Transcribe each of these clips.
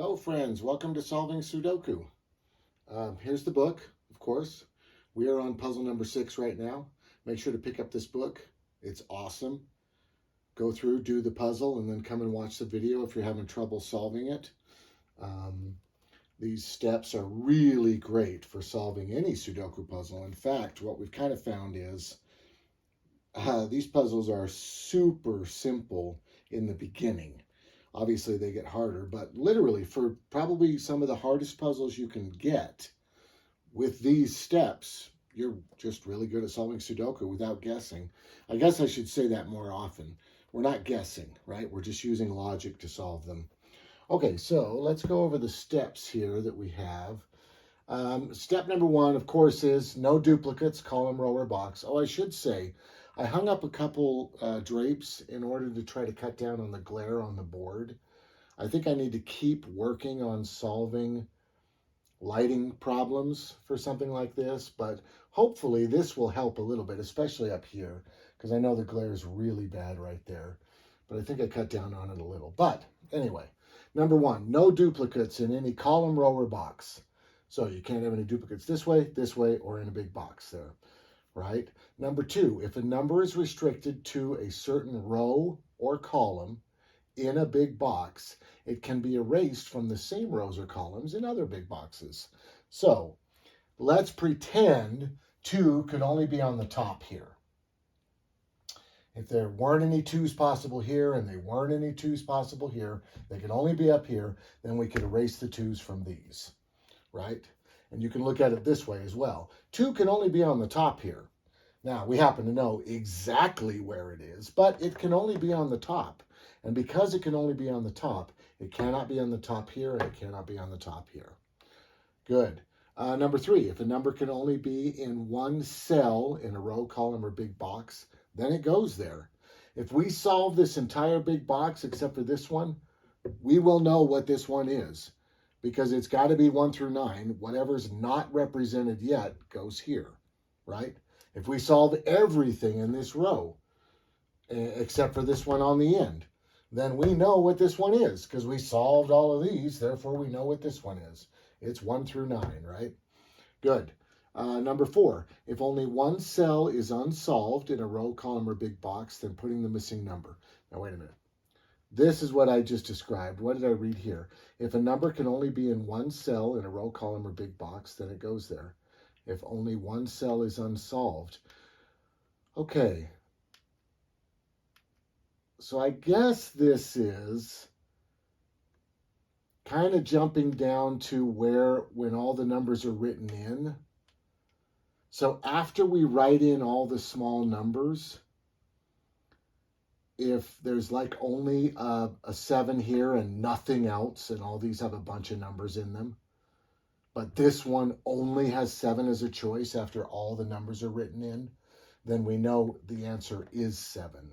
Hello friends, welcome to Solving Sudoku. Here's the book, of course. We are on puzzle number 6 right now. Make sure to pick up this book. It's awesome. Go through, do the puzzle, and then come and watch the video if you're having trouble solving it. These steps are really great for solving any Sudoku puzzle. In fact, what we've kind of found is these puzzles are super simple in the beginning. Obviously, they get harder, but literally for probably some of the hardest puzzles you can get with these steps, you're just really good at solving Sudoku without guessing. I guess I should say that more often. We're not guessing, right? We're just using logic to solve them. Okay, so let's go over the steps here that we have. Step number 1, of course, is no duplicates, column, row, or box. Oh, I should say, I hung up a couple drapes in order to try to cut down on the glare on the board. I think I need to keep working on solving lighting problems for something like this, but hopefully this will help a little bit, especially up here, because I know the glare is really bad right there, but I think I cut down on it a little. But anyway, number 1, no duplicates in any column, row, or box. So you can't have any duplicates this way, or in a big box there. Right? Number 2, if a number is restricted to a certain row or column in a big box, it can be erased from the same rows or columns in other big boxes. So let's pretend 2 could only be on the top here. If there weren't any 2's possible here and there weren't any 2's possible here, they could only be up here, then we could erase the 2's from these, right? And you can look at it this way as well. 2 can only be on the top here. Now, we happen to know exactly where it is, but it can only be on the top. And because it can only be on the top, it cannot be on the top here, and it cannot be on the top here. Good. Number 3, if a number can only be in one cell in a row, column, or big box, then it goes there. If we solve this entire big box except for this one, we will know what this one is, because it's got to be 1 through 9. Whatever's not represented yet goes here, right? If we solve everything in this row, except for this one on the end, then we know what this one is, because we solved all of these, therefore we know what this one is. It's 1 through 9, right? Good. Number 4, if only one cell is unsolved in a row, column, or big box, then putting the missing number. Now, wait a minute. This is what I just described. What did I read here? If a number can only be in one cell in a row, column, or big box, then it goes there. If only one cell is unsolved. Okay. So I guess this is kind of jumping down to when all the numbers are written in. So after we write in all the small numbers, if there's like only a 7 here and nothing else, and all these have a bunch of numbers in them, but this one only has 7 as a choice after all the numbers are written in, then we know the answer is 7.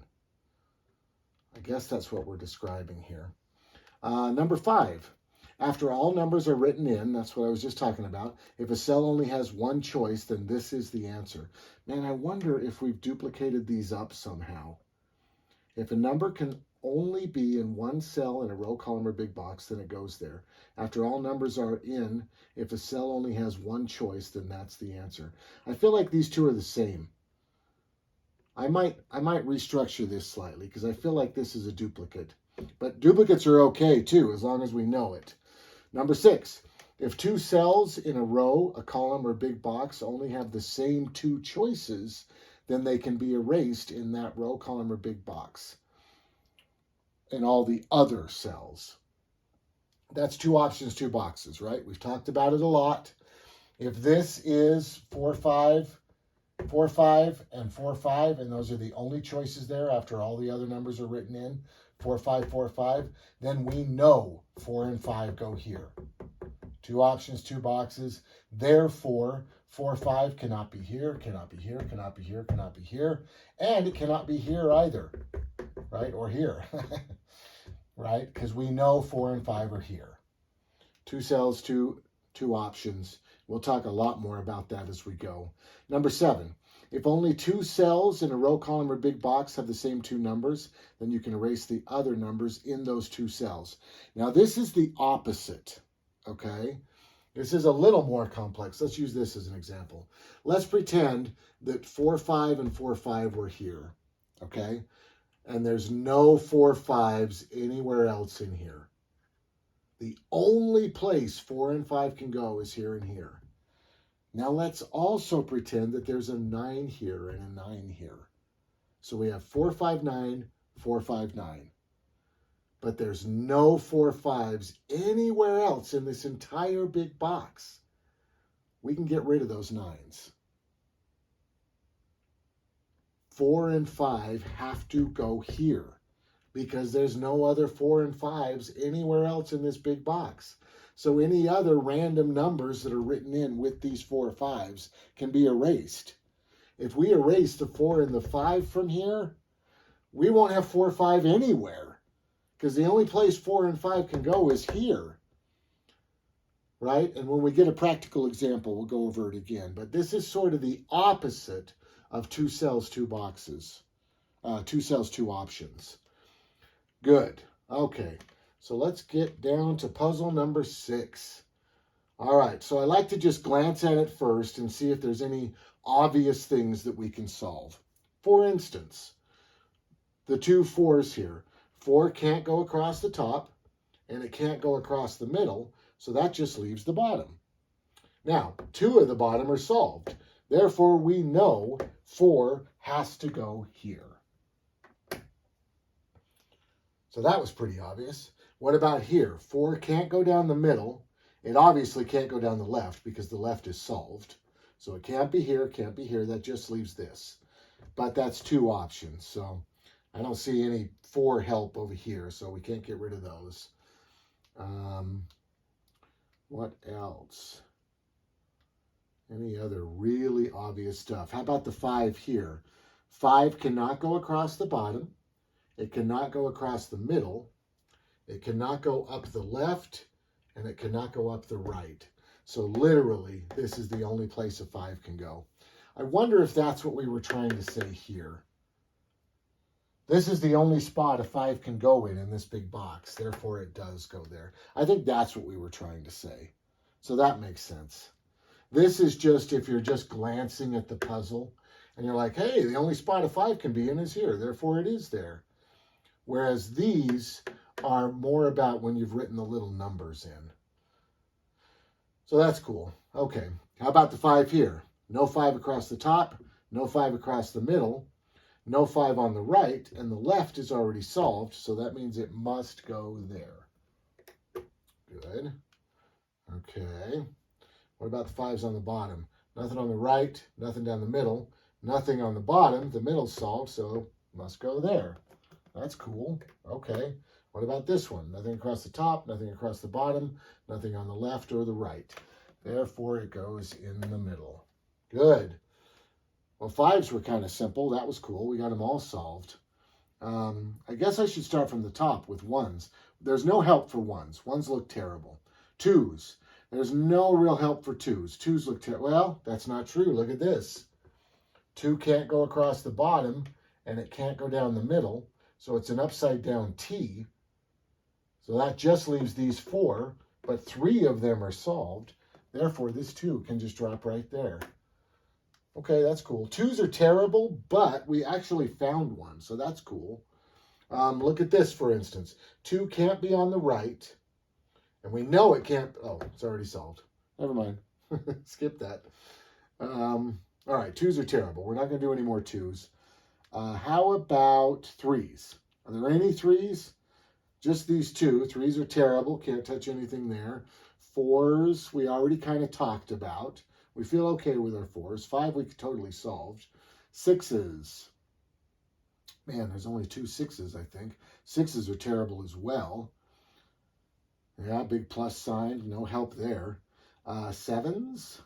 I guess that's what we're describing here. Number 5, after all numbers are written in, that's what I was just talking about, if a cell only has one choice, then this is the answer. Man, I wonder if we've duplicated these up somehow. If a number can only be in one cell in a row, column, or big box, then it goes there. After all numbers are in, if a cell only has one choice, then that's the answer. I feel like these two are the same. I might restructure this slightly because I feel like this is a duplicate. But duplicates are okay too, as long as we know it. Number 6, if 2 cells in a row, a column, or big box only have the same 2 choices, then they can be erased in that row, column, or big box and all the other cells. That's 2 options, 2 boxes, right? We've talked about it a lot. If this is 4, 5, 4, 5, and 4, 5, and those are the only choices there after all the other numbers are written in, 4, 5, 4, 5, then we know 4 and 5 go here. 2 options, 2 boxes. Therefore, 4, 5 cannot be here, cannot be here, cannot be here, cannot be here, and it cannot be here either, right? Or here, right? Because we know 4 and 5 are here. 2 cells, two options. We'll talk a lot more about that as we go. Number 7, If only two cells in a row, column, or big box have the same two numbers, then you can erase the other numbers in those two cells. Now, this is the opposite, okay? This is a little more complex. Let's use this as an example. Let's pretend that 4, 5, and 4, 5 were here, okay? And there's no 4 5s anywhere else in here. The only place 4 and 5 can go is here and here. Now let's also pretend that there's a 9 here and a 9 here. So we have 4, 5, 9, 4, 5, 9. But there's no 4 5s anywhere else in this entire big box. We can get rid of those 9s. 4 and 5 have to go here because there's no other 4 and 5s anywhere else in this big box. So any other random numbers that are written in with these 4 5s can be erased. If we erase the 4 and the 5 from here, we won't have 4 5 anywhere because the only place 4 and 5 can go is here, right? And when we get a practical example, we'll go over it again. But this is sort of the opposite of 2 cells, 2 boxes. 2 cells, 2 options. Good. Okay. So let's get down to puzzle number 6. All right, so I like to just glance at it first and see if there's any obvious things that we can solve. For instance, the 2 4s here. 4 can't go across the top, and it can't go across the middle, so that just leaves the bottom. Now, 2 of the bottom are solved. Therefore, we know 4 has to go here. So that was pretty obvious. What about here? 4 can't go down the middle. It obviously can't go down the left because the left is solved. So it can't be here, can't be here. That just leaves this. But that's 2 options. So I don't see any 4 help over here, so we can't get rid of those. What else? Any other really obvious stuff? How about the 5 here? 5 cannot go across the bottom. It cannot go across the middle. It cannot go up the left, and it cannot go up the right. So literally, this is the only place a 5 can go. I wonder if that's what we were trying to say here. This is the only spot a 5 can go in this big box. Therefore, it does go there. I think that's what we were trying to say. So that makes sense. This is just if you're just glancing at the puzzle, and you're like, hey, the only spot a 5 can be in is here. Therefore, it is there. Whereas these are more about when you've written the little numbers in. So that's cool. Okay, how about the 5 here? No 5 across the top, no 5 across the middle, no 5 on the right, and the left is already solved, so that means it must go there. Good. Okay. What about the 5s on the bottom? Nothing on the right, nothing down the middle, nothing on the bottom. The middle's solved, so must go there. That's cool. Okay. What about this one? Nothing across the top, nothing across the bottom, nothing on the left or the right. Therefore, it goes in the middle. Good. Well, 5s were kind of simple. That was cool. We got them all solved. I guess I should start from the top with 1s. There's no help for 1s. 1s look terrible. 2s. There's no real help for 2s. 2s look terrible. Well, that's not true. Look at this. 2 can't go across the bottom, and it can't go down the middle. So it's an upside down T. So that just leaves these 4, but 3 of them are solved. Therefore, this 2 can just drop right there. Okay, that's cool. 2s are terrible, but we actually found one, so that's cool. Look at this, for instance. 2 can't be on the right, and we know it can't. Oh, it's already solved. Never mind. Skip that. All right, 2s are terrible. We're not going to do any more 2s. How about 3s? Are there any 3s? Just these 2. 3s are terrible. Can't touch anything there. 4s, we already kind of talked about. We feel okay with our 4s. 5, we totally solved. 6s. Man, there's only 2 6s, I think. 6s are terrible as well. Yeah, big plus sign. No help there. 7s.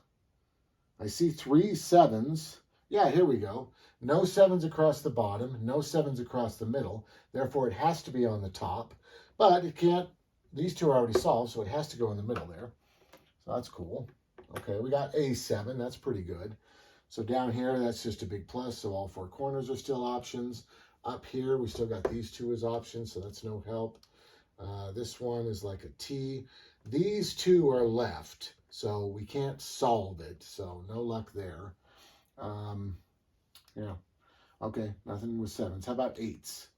I see 3 7s. Yeah, here we go. No 7s across the bottom. No 7s across the middle. Therefore, it has to be on the top. But it can't. These 2 are already solved, so it has to go in the middle there. So that's cool. Okay, we got a 7. That's pretty good. So down here, that's just a big plus. So all four corners are still options. Up here, we still got these two as options, so that's no help. This one is like a T. These two are left, so we can't solve it. So no luck there. Yeah. Okay, nothing with sevens. How about eights?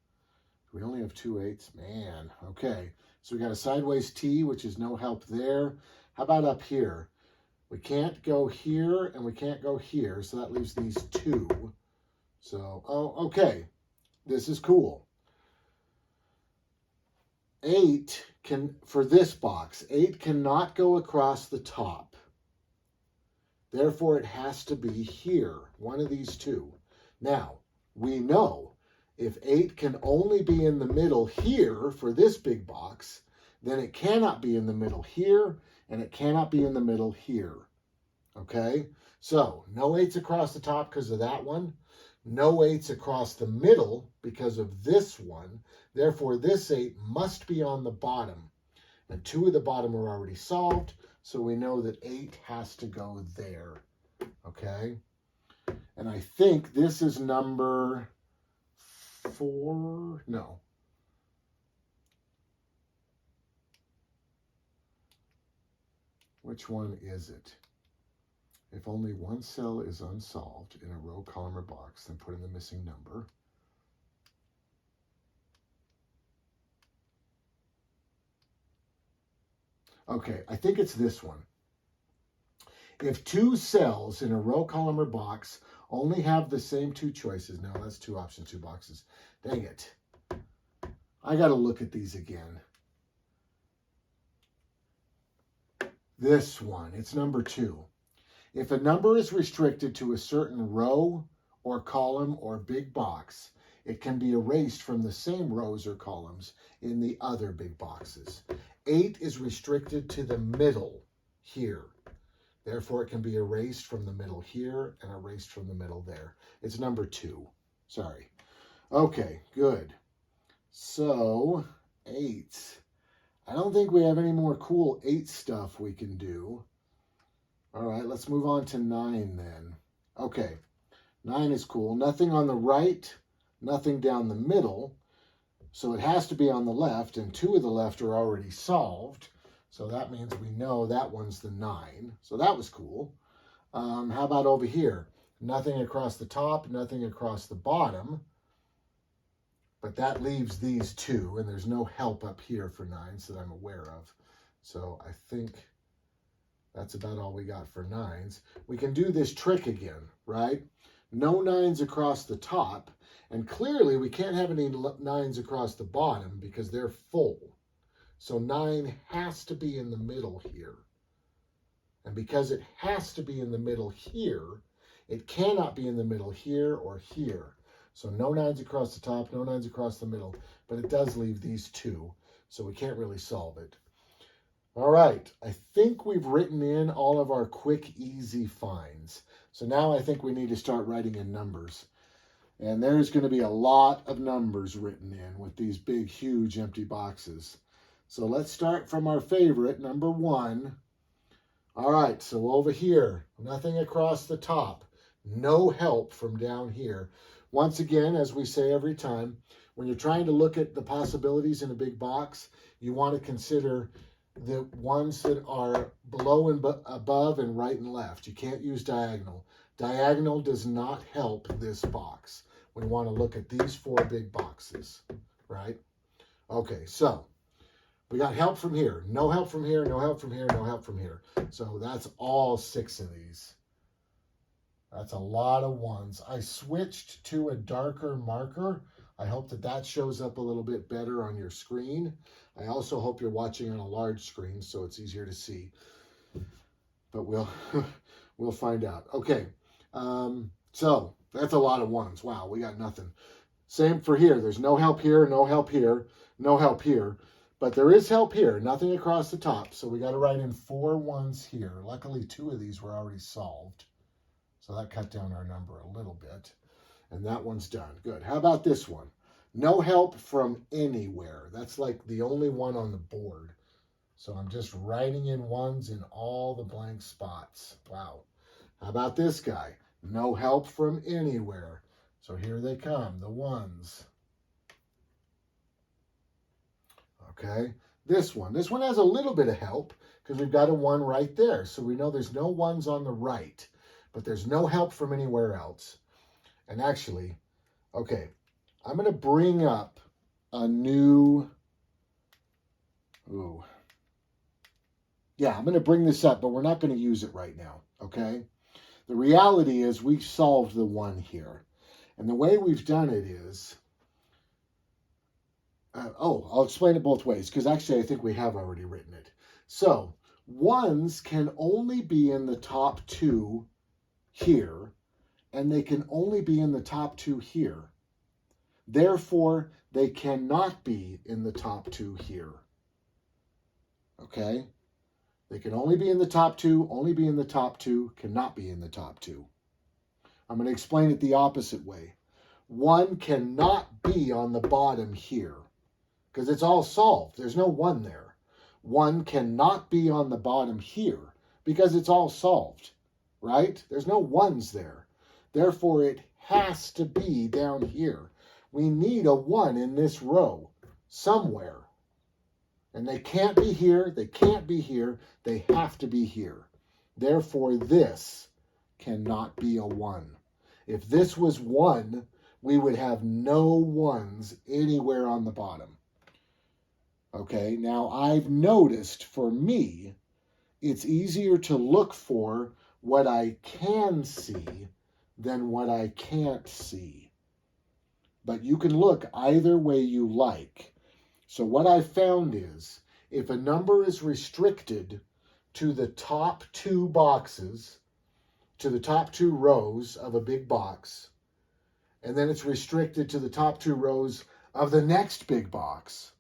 We only have two eights. Man, okay. So we got a sideways T, which is no help there. How about up here? We can't go here and we can't go here, so that leaves these two. So, oh, okay. This is cool. 8 can, for this box, 8 cannot go across the top. Therefore, it has to be here, one of these two. Now, we know if 8 can only be in the middle here for this big box, then it cannot be in the middle here, and it cannot be in the middle here. Okay? So, no 8s across the top because of that one. No 8s across the middle because of this one. Therefore, this 8 must be on the bottom. And 2 of the bottom are already solved, so we know that 8 has to go there. Okay? And I think this is number 4. No. Which one is it? If only one cell is unsolved in a row, column, or box, then put in the missing number. Okay, I think it's this one. If 2 cells in a row, column, or box only have the same 2 choices. No, that's 2 options, 2 boxes. Dang it. I got to look at these again. This one, it's number 2. If a number is restricted to a certain row or column or big box, it can be erased from the same rows or columns in the other big boxes. 8 is restricted to the middle here. Therefore, it can be erased from the middle here and erased from the middle there. It's number 2. Sorry. Okay, good. So, 8. I don't think we have any more cool 8 stuff we can do. All right, let's move on to 9 then. Okay, 9 is cool. Nothing on the right, nothing down the middle. So it has to be on the left, and 2 of the left are already solved. So that means we know that one's the 9. So that was cool. How about over here? Nothing across the top, nothing across the bottom. But that leaves these 2, and there's no help up here for 9s that I'm aware of. So I think that's about all we got for 9s. We can do this trick again, right? No 9s across the top, and clearly we can't have any 9s across the bottom because they're full. So 9 has to be in the middle here. And because it has to be in the middle here, it cannot be in the middle here or here. So no 9s across the top, no 9s across the middle, but it does leave these 2, so we can't really solve it. All right, I think we've written in all of our quick, easy finds. So now I think we need to start writing in numbers. And there's going to be a lot of numbers written in with these big, huge empty boxes. So let's start from our favorite, number 1. All right, so over here, nothing across the top. No help from down here. Once again, as we say every time, when you're trying to look at the possibilities in a big box, you want to consider the ones that are below and above and right and left. You can't use diagonal. Diagonal does not help this box. We want to look at these 4 big boxes, right? Okay, so we got help from here. No help from here, no help from here, no help from here. So that's all 6 of these. That's a lot of 1s. I switched to a darker marker. I hope that that shows up a little bit better on your screen. I also hope you're watching on a large screen so it's easier to see. But we'll find out. Okay, so that's a lot of 1s. Wow, we got nothing. Same for here. There's no help here, no help here, no help here. But there is help here. Nothing across the top. So we got to write in 4 1s here. Luckily, 2 of these were already solved. So that cut down our number a little bit. And that one's done. Good. How about this one? No help from anywhere. That's like the only one on the board. So I'm just writing in 1s in all the blank spots. Wow. How about this guy? No help from anywhere. So here they come, the ones. Okay, this one has a little bit of help because we've got a 1 right there. So we know there's no 1s on the right, but there's no help from anywhere else. And actually, okay, I'm going to bring up a new, I'm going to bring this up, but we're not going to use it right now, okay? The reality is we solved the 1 here. And the way we've done it is, I'll explain it both ways, because actually I think we have already written it. So 1s can only be in the top 2 here, and they can only be in the top 2 here. Therefore, they cannot be in the top 2 here. Okay? They can only be in the top 2, only be in the top 2, cannot be in the top 2. I'm going to explain it the opposite way. 1 cannot be on the bottom here, because it's all solved. There's no 1 there. 1 cannot be on the bottom here, because it's all solved, right? There's no 1s there. Therefore, it has to be down here. We need a 1 in this row somewhere. And they can't be here, they can't be here, they have to be here. Therefore, this cannot be a 1. If this was 1, we would have no 1s anywhere on the bottom. Okay, now I've noticed for me, it's easier to look for what I can see than what I can't see. But you can look either way you like. So what I found is, if a number is restricted to the top 2 boxes, to the top 2 rows of a big box, and then it's restricted to the top 2 rows of the next big box,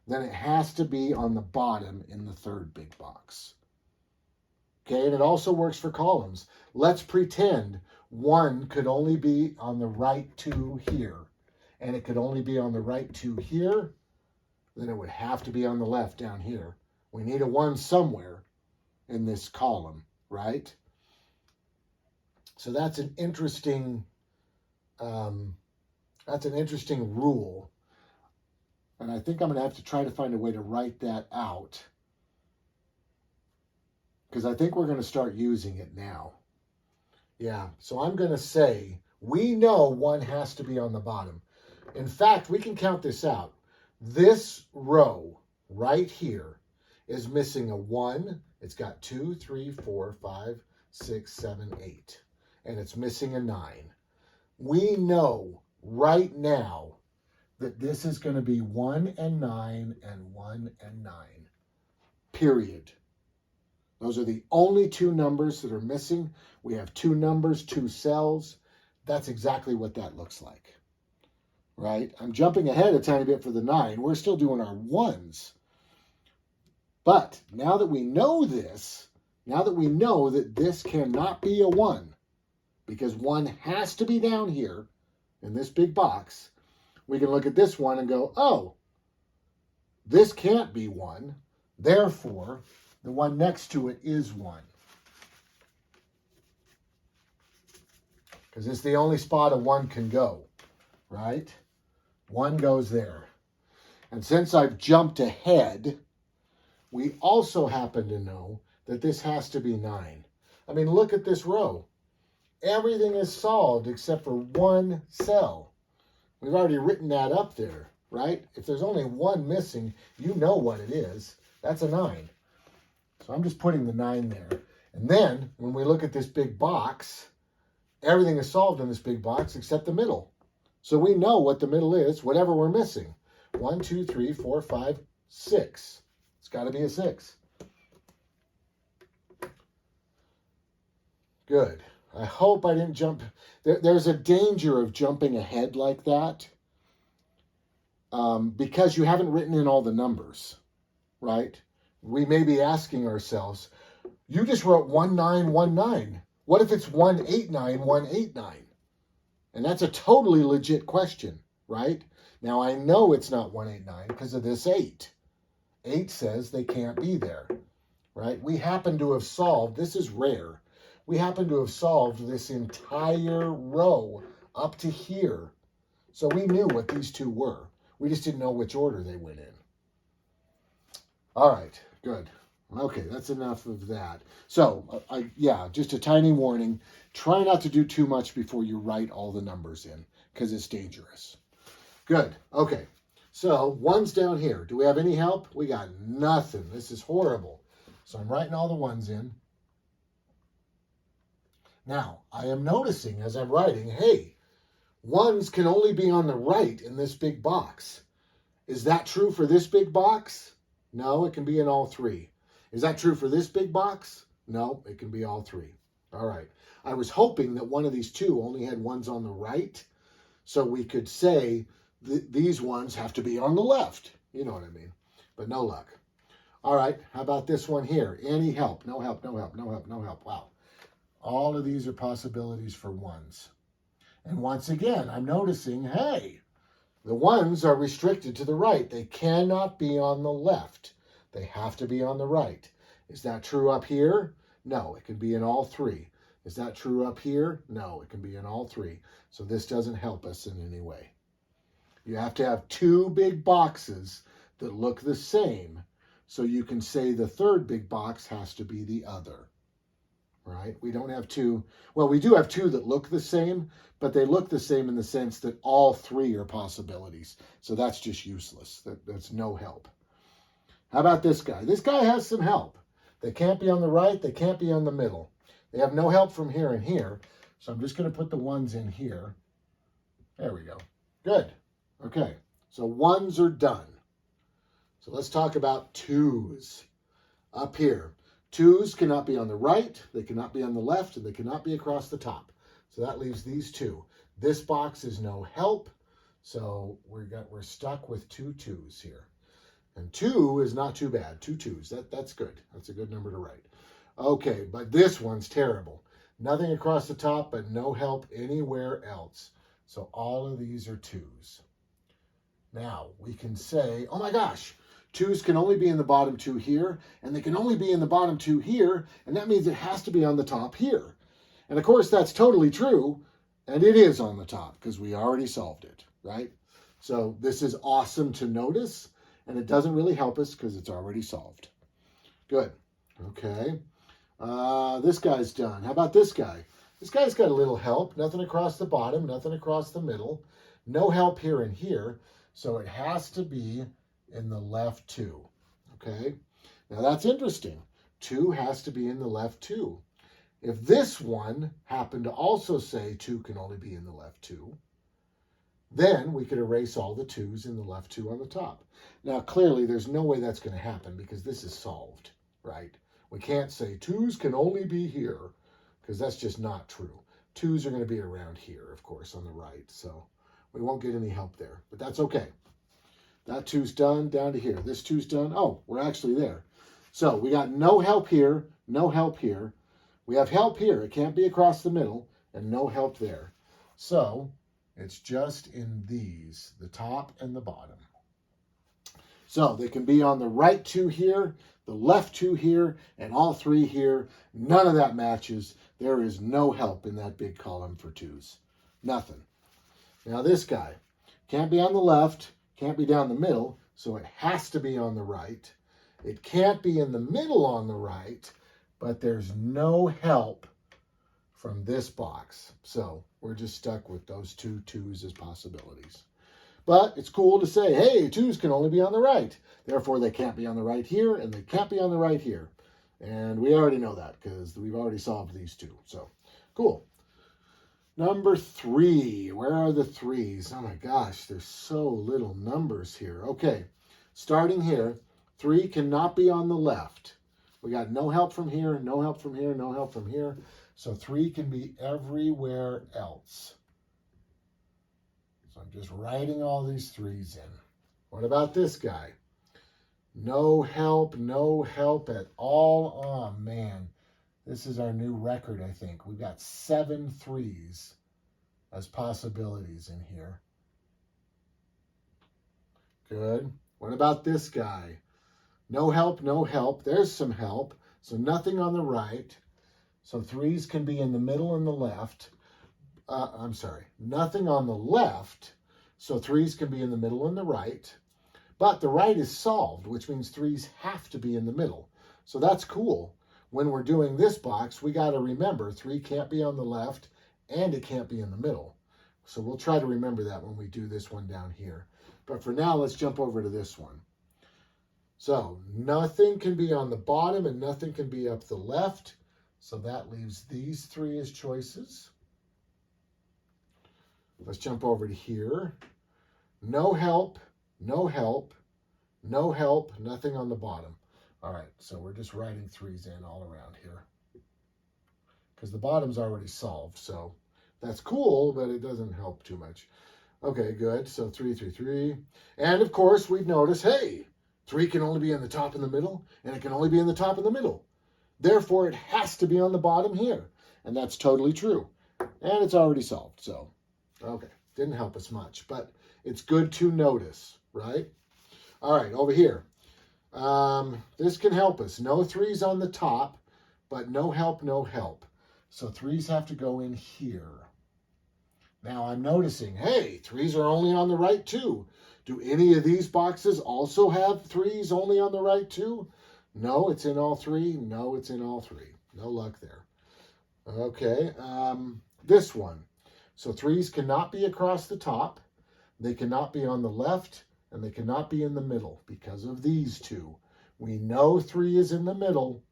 then it has to be on the bottom in the 3rd big box. Okay, and it also works for columns. Let's pretend 1 could only be on the right 2 here, and it could only be on the right 2 here, then it would have to be on the left down here. We need a 1 somewhere in this column, right? So that's an interesting rule. And I think I'm going to have to try to find a way to write that out, because I think we're going to start using it now. Yeah, so I'm going to say, we know 1 has to be on the bottom. In fact, we can count this out. This row right here is missing a 1. It's got 2, 3, 4, 5, 6, 7, 8. And it's missing a 9. We know right now that this is going to be 1 and 9 and 1 and 9. Period. Those are the only 2 numbers that are missing. We have 2 numbers, 2 cells. That's exactly what that looks like. Right? I'm jumping ahead a tiny bit for the 9. We're still doing our 1s. But now that we know this, now that we know that this cannot be a 1, because 1 has to be down here in this big box, we can look at this one and go, oh, this can't be 1. Therefore, the one next to it is 1. Because it's the only spot a 1 can go, right? 1 goes there. And since I've jumped ahead, we also happen to know that this has to be 9. I mean, look at this row. Everything is solved except for 1 cell. We've already written that up there, right? If there's only 1 missing, you know what it is. That's a 9. So I'm just putting the 9 there. And then, when we look at this big box, everything is solved in this big box except the middle. So we know what the middle is, whatever we're missing. 1, 2, 3, 4, 5, 6. It's got to be a 6. Good. I hope I didn't jump. There's a danger of jumping ahead like that because you haven't written in all the numbers, right? We may be asking ourselves, you just wrote 1919. What if it's 189, 189? And that's a totally legit question, right? Now, I know it's not 189 because of this 8. 8 says they can't be there, right? We happen to have solved, this is rare, we happen to have solved this entire row up to here. So we knew what these two were. We just didn't know which order they went in. All right, good. Okay, that's enough of that. So, yeah, just a tiny warning. Try not to do too much before you write all the numbers in, because it's dangerous. Good. Okay, so ones down here. Do we have any help? We got nothing. This is horrible. So I'm writing all the ones in. Now, I am noticing as I'm writing, hey, ones can only be on the right in this big box. Is that true for this big box? No, it can be in all three. Is that true for this big box? No, it can be all three. All right. I was hoping that one of these two only had ones on the right, so we could say these ones have to be on the left. You know what I mean? But no luck. All right. How about this one here? Any help? No help, no help, no help, no help. Wow. All of these are possibilities for ones. And once again, I'm noticing, hey, the ones are restricted to the right. They cannot be on the left. They have to be on the right. Is that true up here? No, it can be in all three. Is that true up here? No, it can be in all three. So this doesn't help us in any way. You have to have two big boxes that look the same, so you can say the third big box has to be the other. Right? We don't have two. Well, we do have two that look the same, but they look the same in the sense that all three are possibilities. So that's just useless. That's no help. How about this guy? This guy has some help. They can't be on the right. They can't be on the middle. They have no help from here and here. So I'm just going to put the ones in here. There we go. Good. Okay. So ones are done. So let's talk about twos. Up here. Twos cannot be on the right, they cannot be on the left, and they cannot be across the top. So that leaves these two. This box is no help, so we're stuck with two twos here. And two is not too bad. Two twos. That's good. That's a good number to write. Okay, but this one's terrible. Nothing across the top, but no help anywhere else. So all of these are twos. Now we can say, oh my gosh, twos can only be in the bottom two here, and they can only be in the bottom two here, and that means it has to be on the top here. And of course, that's totally true, and it is on the top because we already solved it, right? So this is awesome to notice, and it doesn't really help us because it's already solved. Good. Okay. This guy's done. How about this guy? This guy's got a little help. Nothing across the bottom, nothing across the middle. No help here and here, so it has to be in the left two. Okay, now that's interesting. Two has to be in the left two. If this one happened to also say two can only be in the left two, then we could erase all the twos in the left two on the top. Now clearly there's no way that's going to happen because this is solved, right? We can't say twos can only be here because that's just not true. Twos are going to be around here, of course, on the right, so we won't get any help there, but that's okay. That two's done, down to here. This two's done. Oh, we're actually there. So we got no help here, no help here. We have help here. It can't be across the middle, and no help there. So it's just in these, the top and the bottom. So they can be on the right two here, the left two here, and all three here. None of that matches. There is no help in that big column for twos. Nothing. Now this guy can't be on the left, can't be down the middle, so it has to be on the right. It can't be in the middle on the right, but there's no help from this box. So we're just stuck with those two twos as possibilities. But it's cool to say, hey, twos can only be on the right. Therefore, they can't be on the right here, and they can't be on the right here. And we already know that because we've already solved these two. So cool. Number 3, where are the threes? Oh my gosh, there's so little numbers here. Okay, starting here, 3 cannot be on the left. We got no help from here, no help from here, no help from here. So 3 can be everywhere else. So I'm just writing all these 3s in. What about this guy? No help at all. Oh man. This is our new record, I think. We've got 7 3s as possibilities in here. Good. What about this guy? No help, no help. There's some help. So nothing on the right. So threes can be in the middle and the left. I'm sorry, nothing on the left. So threes can be in the middle and the right. But the right is solved, which means threes have to be in the middle. So that's cool. When we're doing this box, we got to remember 3 can't be on the left and it can't be in the middle. So we'll try to remember that when we do this one down here. But for now, let's jump over to this one. So nothing can be on the bottom and nothing can be up the left. So that leaves these 3 as choices. Let's jump over to here. No help, no help, no help, nothing on the bottom. All right, so we're just writing 3s in all around here because the bottom's already solved. So that's cool, but it doesn't help too much. Okay, good. So 3, 3, 3. And of course, we'd notice, hey, 3 can only be in the top and the middle, and it can only be in the top and the middle. Therefore, it has to be on the bottom here. And that's totally true. And it's already solved. So, okay, didn't help us much, but it's good to notice, right? All right, over here. This can help us. No 3s on the top, but no help, no help. So 3s have to go in here. Now I'm noticing, hey, 3s are only on the right too. Do any of these boxes also have 3s only on the right too? No, it's in all 3. No, it's in all 3. No luck there. Okay, this one. So 3s cannot be across the top. They cannot be on the left, and they cannot be in the middle because of these 2. We know 3 is in the middle,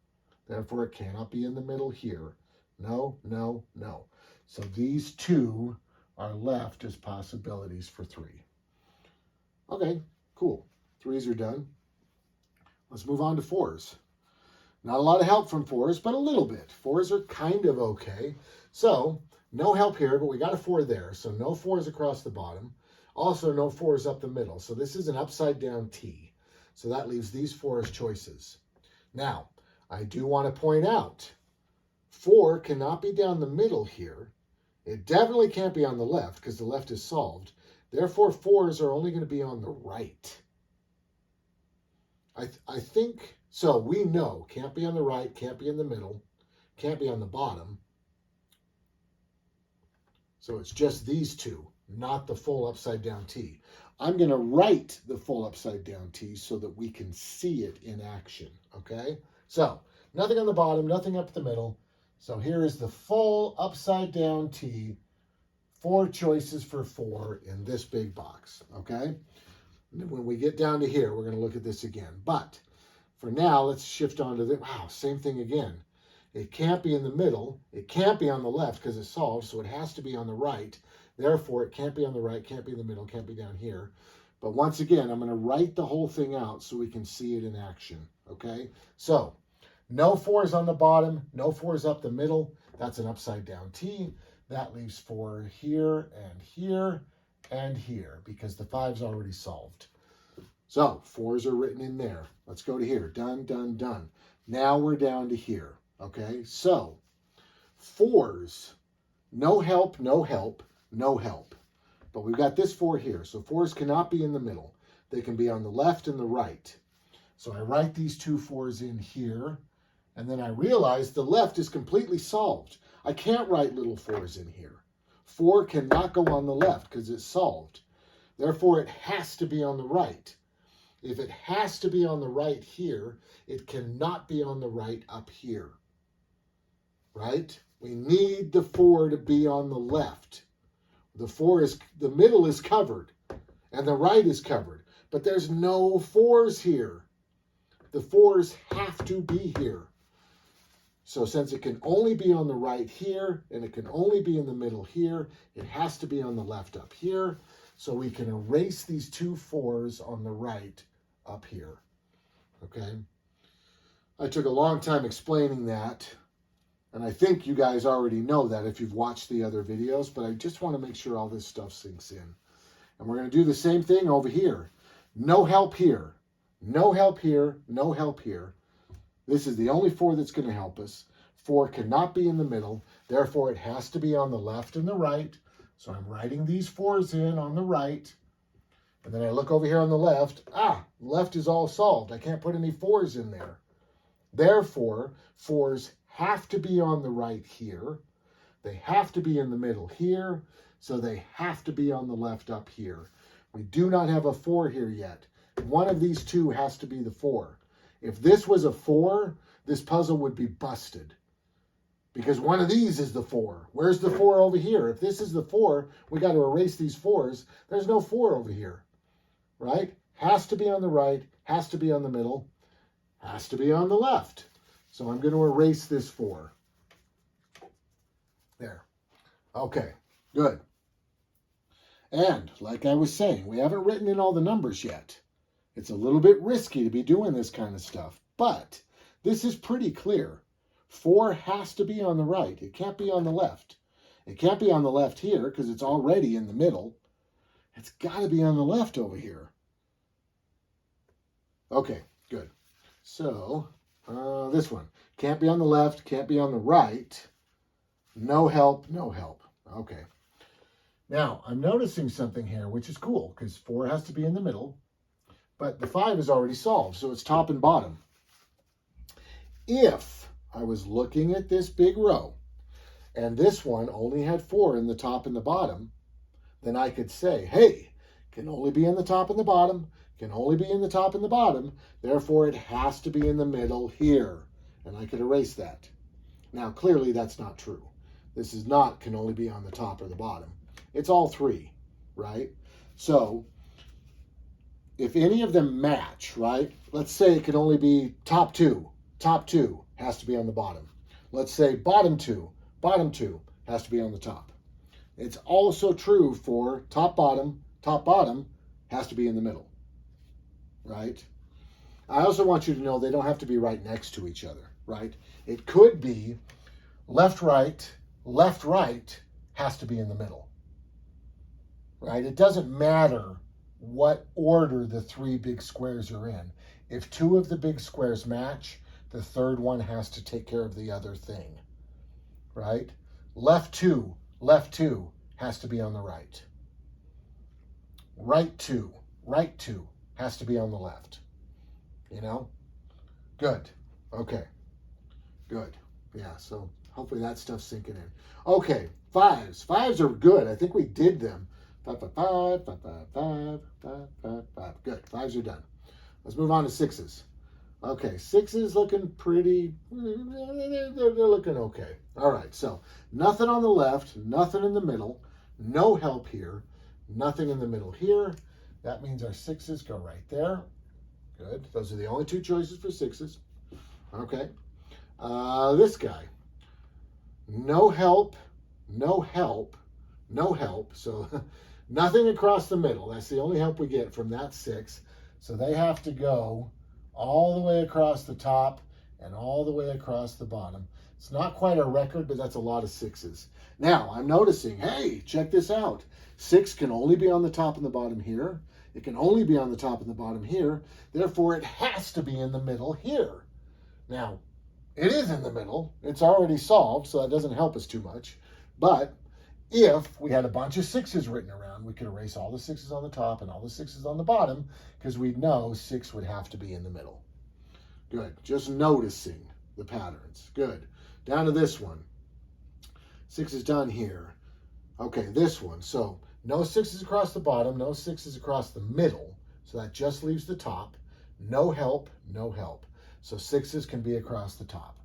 therefore it cannot be in the middle here. No, no, no. So these 2 are left as possibilities for 3. Okay, cool. 3s are done. Let's move on to 4s. Not a lot of help from 4s, but a little bit. 4s are kind of okay. So no help here, but we got a 4 there. So no 4s across the bottom. Also, no 4s up the middle. So this is an upside down T. So that leaves these 4 as choices. Now, I do want to point out, 4 cannot be down the middle here. It definitely can't be on the left because the left is solved. Therefore, 4s are only going to be on the right. I think, so we know, can't be on the right, can't be in the middle, can't be on the bottom. So it's just these 2. Not the full upside down T. I'm going to write the full upside down T so that we can see it in action, okay? So, nothing on the bottom, nothing up the middle. So here is the full upside down T, 4 choices for 4 in this big box, okay? And when we get down to here, we're going to look at this again. But for now, let's shift on to the, wow, same thing again. It can't be in the middle. It can't be on the left because it's solved, so it has to be on the right. Therefore, it can't be on the right, can't be in the middle, can't be down here. But once again, I'm going to write the whole thing out so we can see it in action, okay? So, no 4s on the bottom, no 4s up the middle. That's an upside down T. That leaves 4 here and here and here because the 5's already solved. So, 4s are written in there. Let's go to here. Done, done, done. Now we're down to here, okay? So, 4s, no help, no help. No help. But we've got this 4 here. So 4s cannot be in the middle. They can be on the left and the right. So I write these 2 4s in here. And then I realize the left is completely solved. I can't write little 4s in here. 4 cannot go on the left because it's solved. Therefore, it has to be on the right. If it has to be on the right here, it cannot be on the right up here. Right? We need the 4 to be on the left. The middle is covered and the right is covered, but there's no 4s here. The 4s have to be here. So since it can only be on the right here and it can only be in the middle here, it has to be on the left up here. So we can erase these 2 4s on the right up here. Okay. I took a long time explaining that. And I think you guys already know that if you've watched the other videos, but I just want to make sure all this stuff sinks in. And we're going to do the same thing over here. No help here. No help here. No help here. This is the only 4 that's going to help us. 4 cannot be in the middle. Therefore, it has to be on the left and the right. So I'm writing these 4s in on the right. And then I look over here on the left. Left is all solved. I can't put any 4s in there. Therefore, 4s have to be on the right here. They have to be in the middle here. So they have to be on the left up here. We do not have a 4 here yet. One of these two has to be the 4. If this was a 4, this puzzle would be busted. Because one of these is the 4. Where's the 4 over here? If this is the 4, we got to erase these 4s. There's no 4 over here, right? Has to be on the right, has to be on the middle, has to be on the left. So I'm going to erase this 4. There. Okay, good. And like I was saying, we haven't written in all the numbers yet. It's a little bit risky to be doing this kind of stuff, but this is pretty clear. 4 has to be on the right. It can't be on the left. It can't be on the left here because it's already in the middle. It's got to be on the left over here. Okay, good. So this one. Can't be on the left, can't be on the right. No help, no help. Okay. Now, I'm noticing something here, which is cool because 4 has to be in the middle. But the 5 is already solved, so it's top and bottom. If I was looking at this big row, and this one only had 4 in the top and the bottom, then I could say, hey, can only be in the top and the bottom, can only be in the top and the bottom, therefore it has to be in the middle here. And I could erase that. Now, clearly that's not true. This is not can only be on the top or the bottom. It's all 3, right? So, if any of them match, right? Let's say it can only be top 2. Top 2 has to be on the bottom. Let's say bottom 2 has to be on the top. It's also true for top bottom has to be in the middle, right? I also want you to know they don't have to be right next to each other, right? It could be left, right has to be in the middle, right? It doesn't matter what order the 3 big squares are in. If 2 of the big squares match, the third one has to take care of the other thing, right? Left 2 has to be on the right. Right 2 has to be on the left. You know? Good. Okay. Good. Yeah, so hopefully that stuff's sinking in. Okay, 5s. 5s are good. I think we did them. 5, 5, 5, 5, 5, 5, 5, 5. Good. 5s are done. Let's move on to 6s. Okay, 6s looking pretty, they're looking okay. All right, so nothing on the left, nothing in the middle, no help here, nothing in the middle here. That means our 6s go right there. Good. Those are the only 2 choices for 6s. Okay. This guy. No help, no help, no help. So nothing across the middle. That's the only help we get from that 6. So they have to go all the way across the top and all the way across the bottom. It's not quite a record, but that's a lot of 6s. Now, I'm noticing, hey, check this out. 6 can only be on the top and the bottom here. It can only be on the top and the bottom here. Therefore, it has to be in the middle here. Now, it is in the middle. It's already solved, so that doesn't help us too much. But if we had a bunch of 6s written around, we could erase all the 6s on the top and all the 6s on the bottom because we know 6 would have to be in the middle. Good. Just noticing the patterns. Good. Down to this one. 6 is done here. Okay, this one. So no 6s across the bottom, no 6s across the middle. So that just leaves the top. No help, no help. So 6s can be across the top.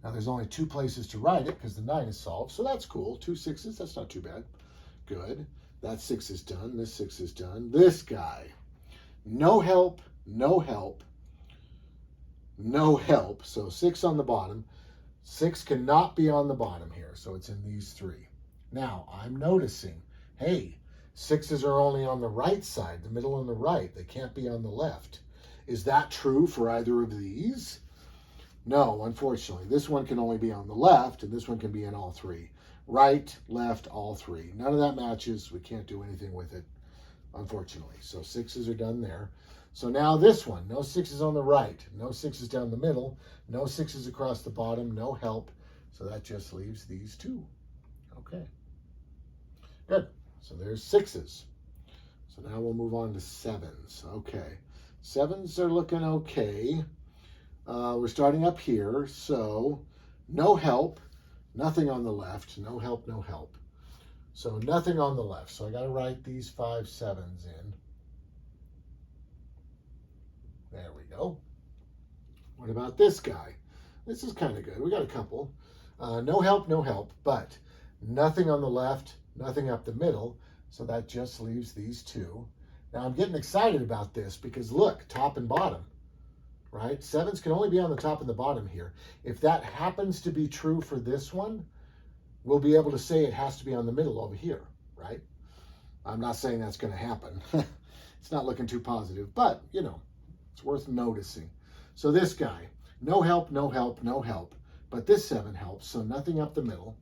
Now there's only 2 places to write it because the 9 is solved. So that's cool. 2 6s, that's not too bad. Good. That 6 is done. This 6 is done. This guy. No help, no help, no help. So 6 on the bottom. 6 cannot be on the bottom here. So it's in these 3. Now I'm noticing, hey, 6s are only on the right side, the middle and the right. They can't be on the left. Is that true for either of these? No, unfortunately. This one can only be on the left, and this one can be in all 3. Right, left, all 3. None of that matches. We can't do anything with it, unfortunately. So 6s are done there. So now this one, no 6s on the right, no 6s down the middle, no 6s across the bottom, no help. So that just leaves these 2. Okay. Good. So there's 6s. So now we'll move on to 7s. Okay. 7s are looking okay. We're starting up here, so no help, nothing on the left, no help, no help. So nothing on the left. So I got to write these 5 7s in. There we go. What about this guy? This is kind of good. We got a couple. No help, but nothing on the left, nothing up the middle. So that just leaves these 2. Now I'm getting excited about this because look, top and bottom, right? 7s can only be on the top and the bottom here. If that happens to be true for this one, we'll be able to say it has to be on the middle over here, right? I'm not saying that's going to happen. It's not looking too positive, but, you know, it's worth noticing. So this guy, no help, no help, no help, but this 7 helps, so nothing up the middle.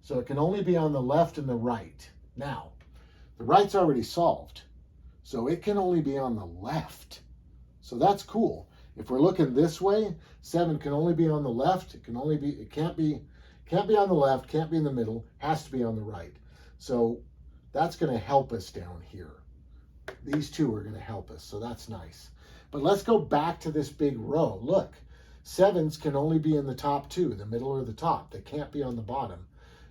So it can only be on the left and the right. Now, the right's already solved, so it can only be on the left. So that's cool. If we're looking this way, 7 can only be on the left. It can't be on the left, can't be in the middle, has to be on the right. So that's going to help us down here. These 2 are going to help us, so that's nice. But let's go back to this big row. Look, 7s can only be in the top 2, the middle or the top. They can't be on the bottom.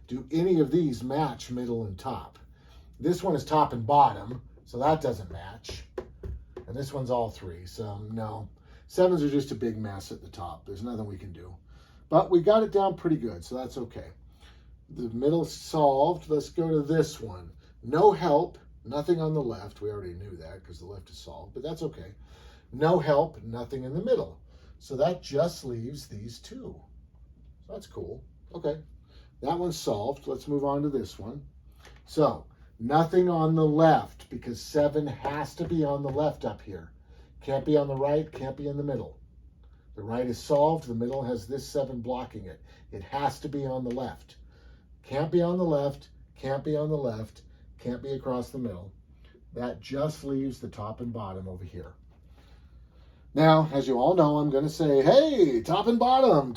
Do any of these match middle and top? This one is top and bottom, so that doesn't match. And this one's all 3, so no. 7s are just a big mess at the top. There's nothing we can do. But we got it down pretty good, so that's okay. The middle's solved. Let's go to this one. No help, nothing on the left. We already knew that because the left is solved, but that's okay. No help, nothing in the middle. So that just leaves these 2. So that's cool. Okay, that one's solved. Let's move on to this one. So nothing on the left because 7 has to be on the left up here. Can't be on the right, can't be in the middle. The right is solved. The middle has this 7 blocking it. It has to be on the left. Can't be on the left, can't be on the left, can't be across the middle. That just leaves the top and bottom over here. Now, as you all know, I'm going to say, hey, top and bottom,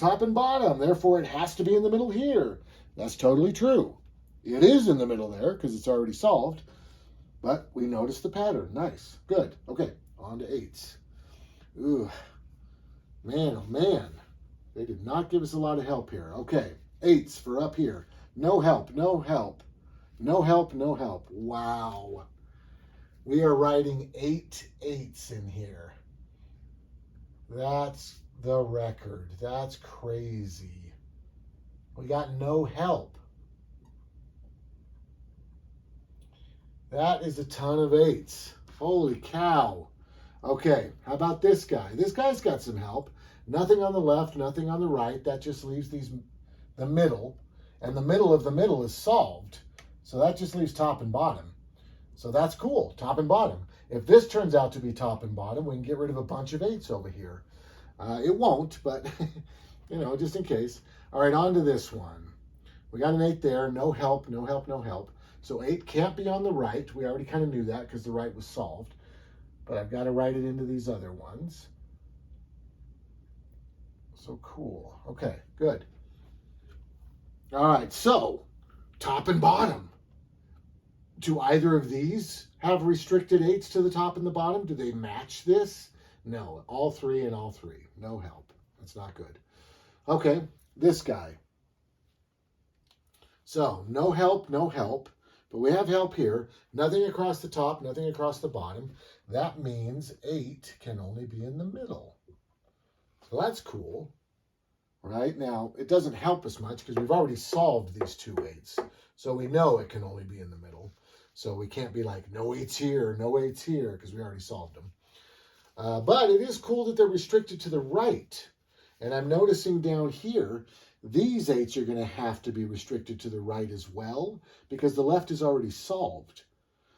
therefore it has to be in the middle here. That's totally true. It is in the middle there because it's already solved, but we notice the pattern. Nice, good. Okay, on to 8s. Ooh, man, oh man, they did not give us a lot of help here. Okay, 8s for up here. No help, no help, no help, no help. Wow, we are writing 8 8s in here. That's the record. That's crazy. We got no help. That is a ton of 8s. Holy cow. Okay, how about this guy? This guy's got some help. Nothing on the left, nothing on the right. That just leaves the middle. And the middle of the middle is solved. So that just leaves top and bottom. So that's cool, top and bottom. If this turns out to be top and bottom, we can get rid of a bunch of 8s over here. It won't, but, you know, just in case. All right, on to this one. We got an 8 there, no help, no help, no help. So 8 can't be on the right. We already kind of knew that because the right was solved. But I've got to write it into these other ones. So cool. Okay, good. All right, so top and bottom. Do either of these have restricted 8s to the top and the bottom? Do they match this? No, all 3 and all 3. No help. That's not good. Okay, this guy. So no help, no help. But we have help here. Nothing across the top, nothing across the bottom. That means 8 can only be in the middle. So that's cool. Right? Now, it doesn't help us much because we've already solved these 2 8s. So we know it can only be in the middle. So we can't be like, no 8s here, no 8s here, because we already solved them. But it is cool that they're restricted to the right. And I'm noticing down here, these 8s are going to have to be restricted to the right as well, because the left is already solved.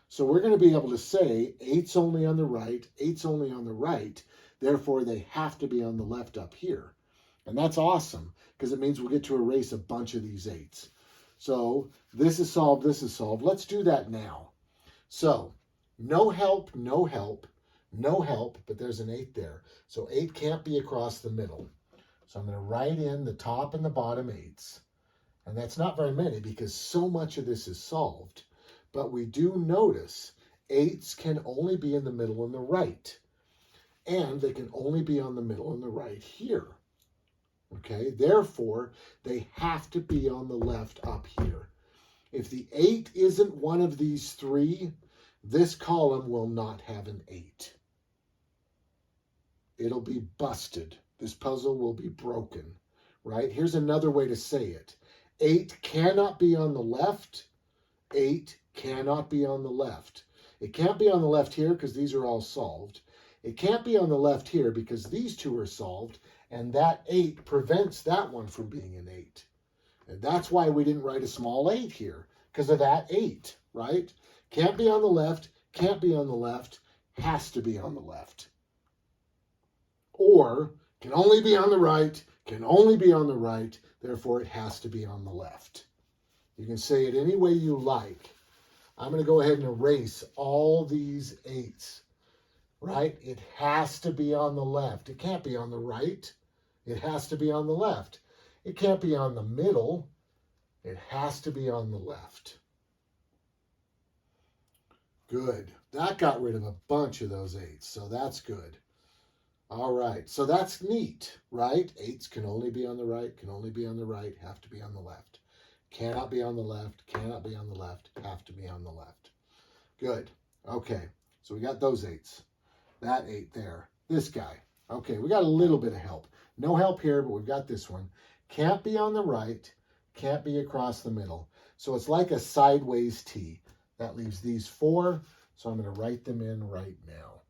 So we're going to be able to say 8s only on the right, 8s only on the right. Therefore, they have to be on the left up here. And that's awesome, because it means we'll get to erase a bunch of these 8s. So this is solved, this is solved. Let's do that now. So no help, no help, no help, but there's an 8 there. So 8 can't be across the middle. So I'm going to write in the top and the bottom 8s. And that's not very many because so much of this is solved. But we do notice 8s can only be in the middle and the right. And they can only be on the middle and the right here. Okay, therefore, they have to be on the left up here. If the 8 isn't one of these three, this column will not have an 8. It'll be busted. This puzzle will be broken, right? Here's another way to say it. 8 cannot be on the left. 8 cannot be on the left. It can't be on the left here because these are all solved. It can't be on the left here because these two are solved, and that 8 prevents that one from being an 8. And that's why we didn't write a small 8 here, because of that 8, right? Can't be on the left, can't be on the left, has to be on the left. Or can only be on the right, can only be on the right, therefore it has to be on the left. You can say it any way you like. I'm going to go ahead and erase all these 8s, right? It has to be on the left. It can't be on the right. It has to be on the left. It can't be on the middle. It has to be on the left. Good. That got rid of a bunch of those 8s, so that's good. All right, so that's neat, right? 8s can only be on the right, can only be on the right, have to be on the left. Cannot be on the left, cannot be on the left, have to be on the left. Good. Okay, so we got those 8s. That 8 there. This guy. Okay, we got a little bit of help. No help here, but we've got this one. Can't be on the right, can't be across the middle. So it's like a sideways T. That leaves these 4, so I'm going to write them in right now.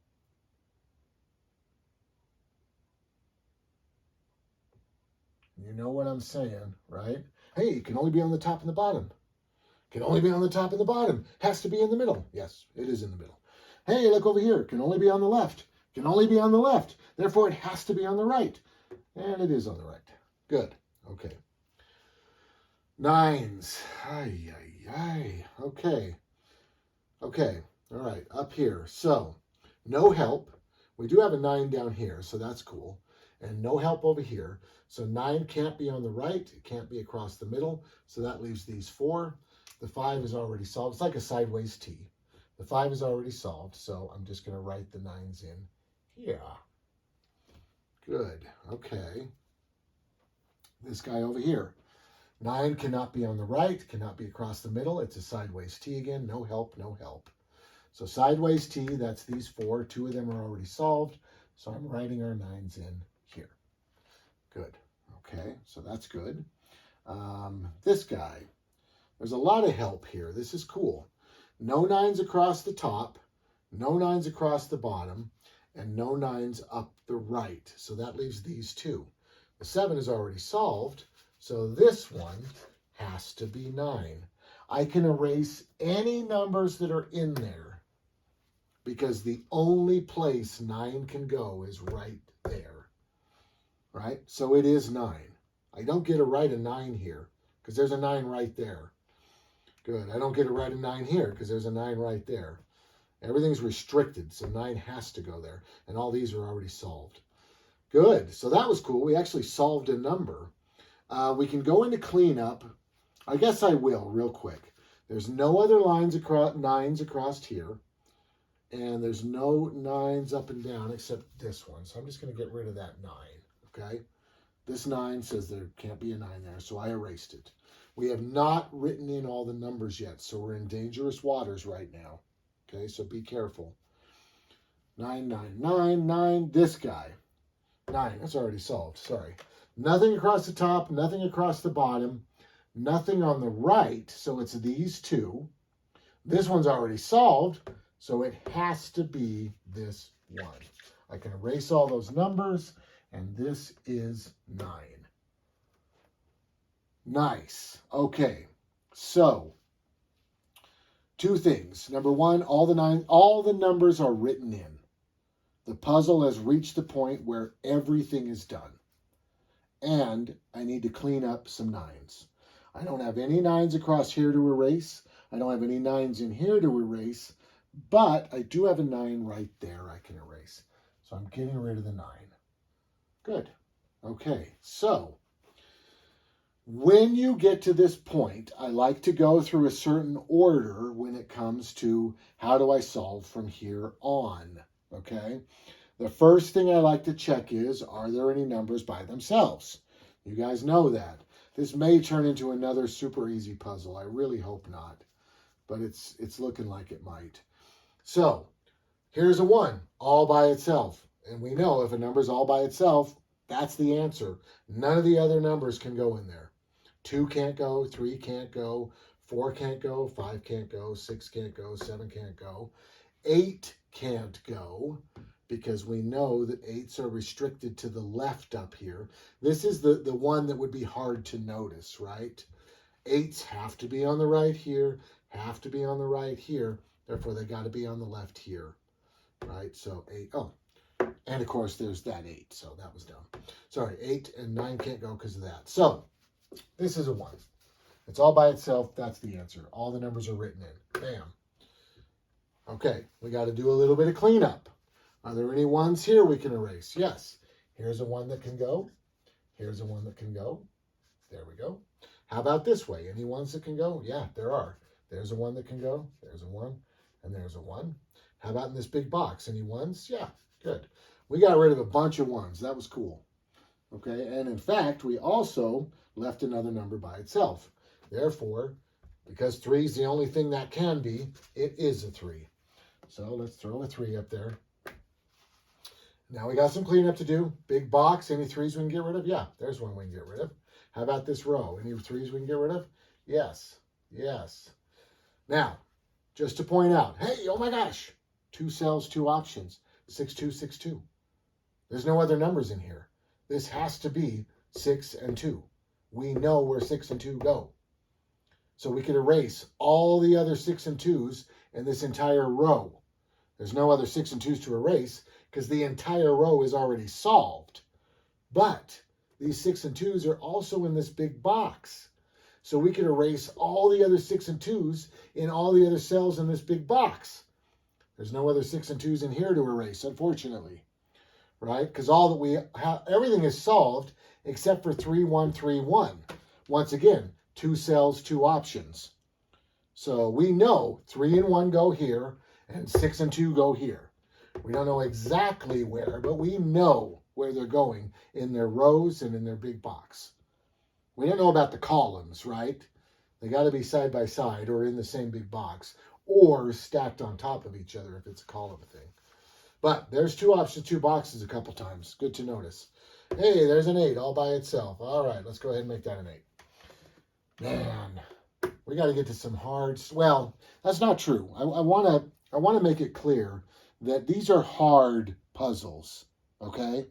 You know what I'm saying, right? Hey, it can only be on the top and the bottom. Can only be on the top and the bottom. Has to be in the middle. Yes, it is in the middle. Hey, look over here. Can only be on the left. Can only be on the left. Therefore, it has to be on the right. And it is on the right. Good. Okay. 9s. Ay, ay, ay. Okay. Okay. All right. Up here. So, no help. We do have a 9 down here, so that's cool. And no help over here. So 9 can't be on the right. It can't be across the middle. So that leaves these 4. The 5 is already solved. It's like a sideways T. The 5 is already solved. So I'm just going to write the 9s in here. Good. Okay. This guy over here. 9 cannot be on the right. Cannot be across the middle. It's a sideways T again. No help, no help. So sideways T, that's these 4. 2 of them are already solved. So I'm writing our 9s in here. Good. Okay, so that's good. This guy, there's a lot of help here. This is cool. No 9s across the top, no 9s across the bottom, and no 9s up the right. So that leaves these 2. The 7 is already solved, so this one has to be 9. I can erase any numbers that are in there because the only place 9 can go is right there. Right? So it is 9. I don't get to write a 9 here because there's a 9 right there. Good. I don't get to write a 9 here because there's a 9 right there. Everything's restricted, so 9 has to go there. And all these are already solved. Good. So that was cool. We actually solved a number. We can go into cleanup. I guess I will real quick. There's no other lines across 9s across here. And there's no 9s up and down except this one. So I'm just going to get rid of that 9. Okay, this 9 says there can't be a 9 there, so I erased it. We have not written in all the numbers yet, so we're in dangerous waters right now. Okay, so be careful. 9, 9, 9, 9, this guy. 9, that's already solved, sorry. Nothing across the top, nothing across the bottom, nothing on the right, so it's these 2. This one's already solved, so it has to be this 1. I can erase all those numbers. And this is 9. Nice. Okay. So, 2 things. Number 1, all the numbers are written in. The puzzle has reached the point where everything is done. And I need to clean up some 9s. I don't have any 9s across here to erase. I don't have any 9s in here to erase. But I do have a 9 right there I can erase. So I'm getting rid of the 9. Good. Okay, so when you get to this point, I like to go through a certain order when it comes to how do I solve from here on, okay? The first thing I like to check is, are there any numbers by themselves? You guys know that. This may turn into another super easy puzzle. I really hope not, but it's looking like it might. So here's a 1 all by itself. And we know if a number's all by itself, that's the answer. None of the other numbers can go in there. 2 can't go, 3 can't go, 4 can't go, 5 can't go, 6 can't go, 7 can't go. 8 can't go because we know that 8s are restricted to the left up here. This is the one that would be hard to notice, right? 8s have to be on the right here, have to be on the right here. Therefore, they got to be on the left here, right? So 8, oh, and of course, there's that 8, so that was dumb. Sorry, 8 and 9 can't go because of that. So this is a 1. It's all by itself. That's the answer. All the numbers are written in. Bam. Okay, we got to do a little bit of cleanup. Are there any 1s here we can erase? Yes. Here's a 1 that can go. Here's a 1 that can go. There we go. How about this way? Any 1s that can go? Yeah, there are. There's a 1 that can go. There's a 1. And there's a 1. How about in this big box? Any 1s? Yeah, good. We got rid of a bunch of 1s. That was cool. Okay, and in fact, we also left another number by itself. Therefore, because 3 is the only thing that can be, it is a 3. So let's throw a 3 up there. Now we got some cleanup to do. Big box, any 3s we can get rid of? Yeah, there's 1 we can get rid of. How about this row? Any 3s we can get rid of? Yes, yes. Now, just to point out, hey, oh my gosh, 2 cells, 2 options, 6, 2, 6, 2. There's no other numbers in here. This has to be 6 and 2. We know where 6 and 2 go. So we could erase all the other 6 and 2s in this entire row. There's no other 6 and 2s to erase because the entire row is already solved. But these 6 and 2s are also in this big box. So we could erase all the other 6 and 2s in all the other cells in this big box. There's no other 6 and 2s in here to erase, unfortunately. Right? Because all that we have, everything is solved except for 3, 1, 3, 1. Once again, 2 cells, 2 options. So we know 3 and 1 go here and 6 and 2 go here. We don't know exactly where, but we know where they're going in their rows and in their big box. We don't know about the columns, right? They got to be side by side or in the same big box or stacked on top of each other if it's a column thing. But there's 2 options, 2 boxes a couple times. Good to notice. Hey, there's an 8 all by itself. All right, let's go ahead and make that an 8. Man, we got to get to some hard. Well, that's not true. I want to make it clear that these are hard puzzles. Okay,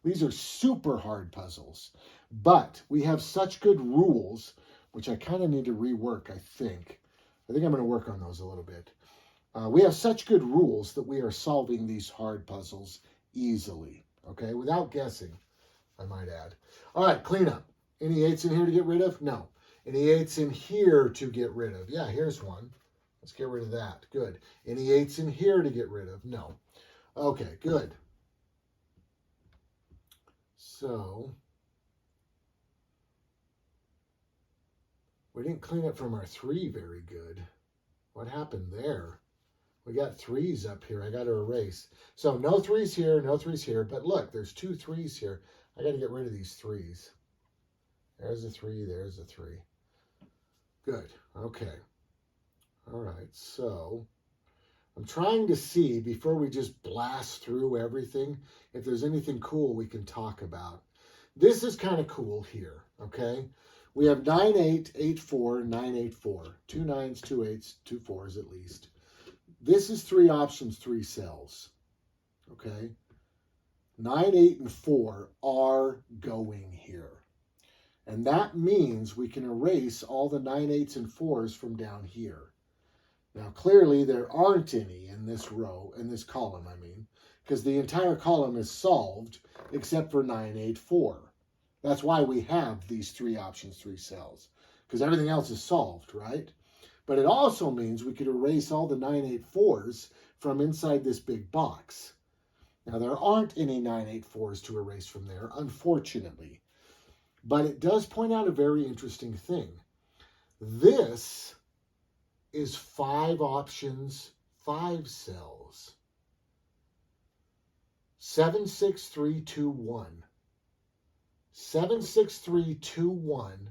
these are super hard puzzles. But we have such good rules, which I kind of need to rework. I think I'm going to work on those a little bit. We have such good rules that we are solving these hard puzzles easily. Okay, without guessing, I might add. All right, cleanup. Any 8s in here to get rid of? No. Any 8s in here to get rid of? Yeah, here's 1. Let's get rid of that. Good. Any 8s in here to get rid of? No. Okay, good. So, we didn't clean up from our 3 very good. What happened there? We got 3s up here. I got to erase. So no 3s here, no 3s here. But look, there's 2 3s here. I got to get rid of these 3s. There's a 3, there's a 3. Good. Okay. All right. So I'm trying to see, before we just blast through everything, if there's anything cool we can talk about. This is kind of cool here. Okay. We have 9, 8, 8, 4, 9, 8, 4. 2 9s, 2 8s, 2 4s at least. This is 3 options, 3 cells. Okay. 9, 8, and 4 are going here. And that means we can erase all the 9, 8s, and 4s from down here. Now, clearly, there aren't any in this row, in this column, I mean, because the entire column is solved except for 9, 8, 4. That's why we have these 3 options, 3 cells, because everything else is solved, right? But it also means we could erase all the 9, 8, 4s from inside this big box. Now, there aren't any 9, 8, 4s to erase from there, unfortunately. But it does point out a very interesting thing. This is 5 options, 5 cells. 7, 6, 3, 2, 1. 76321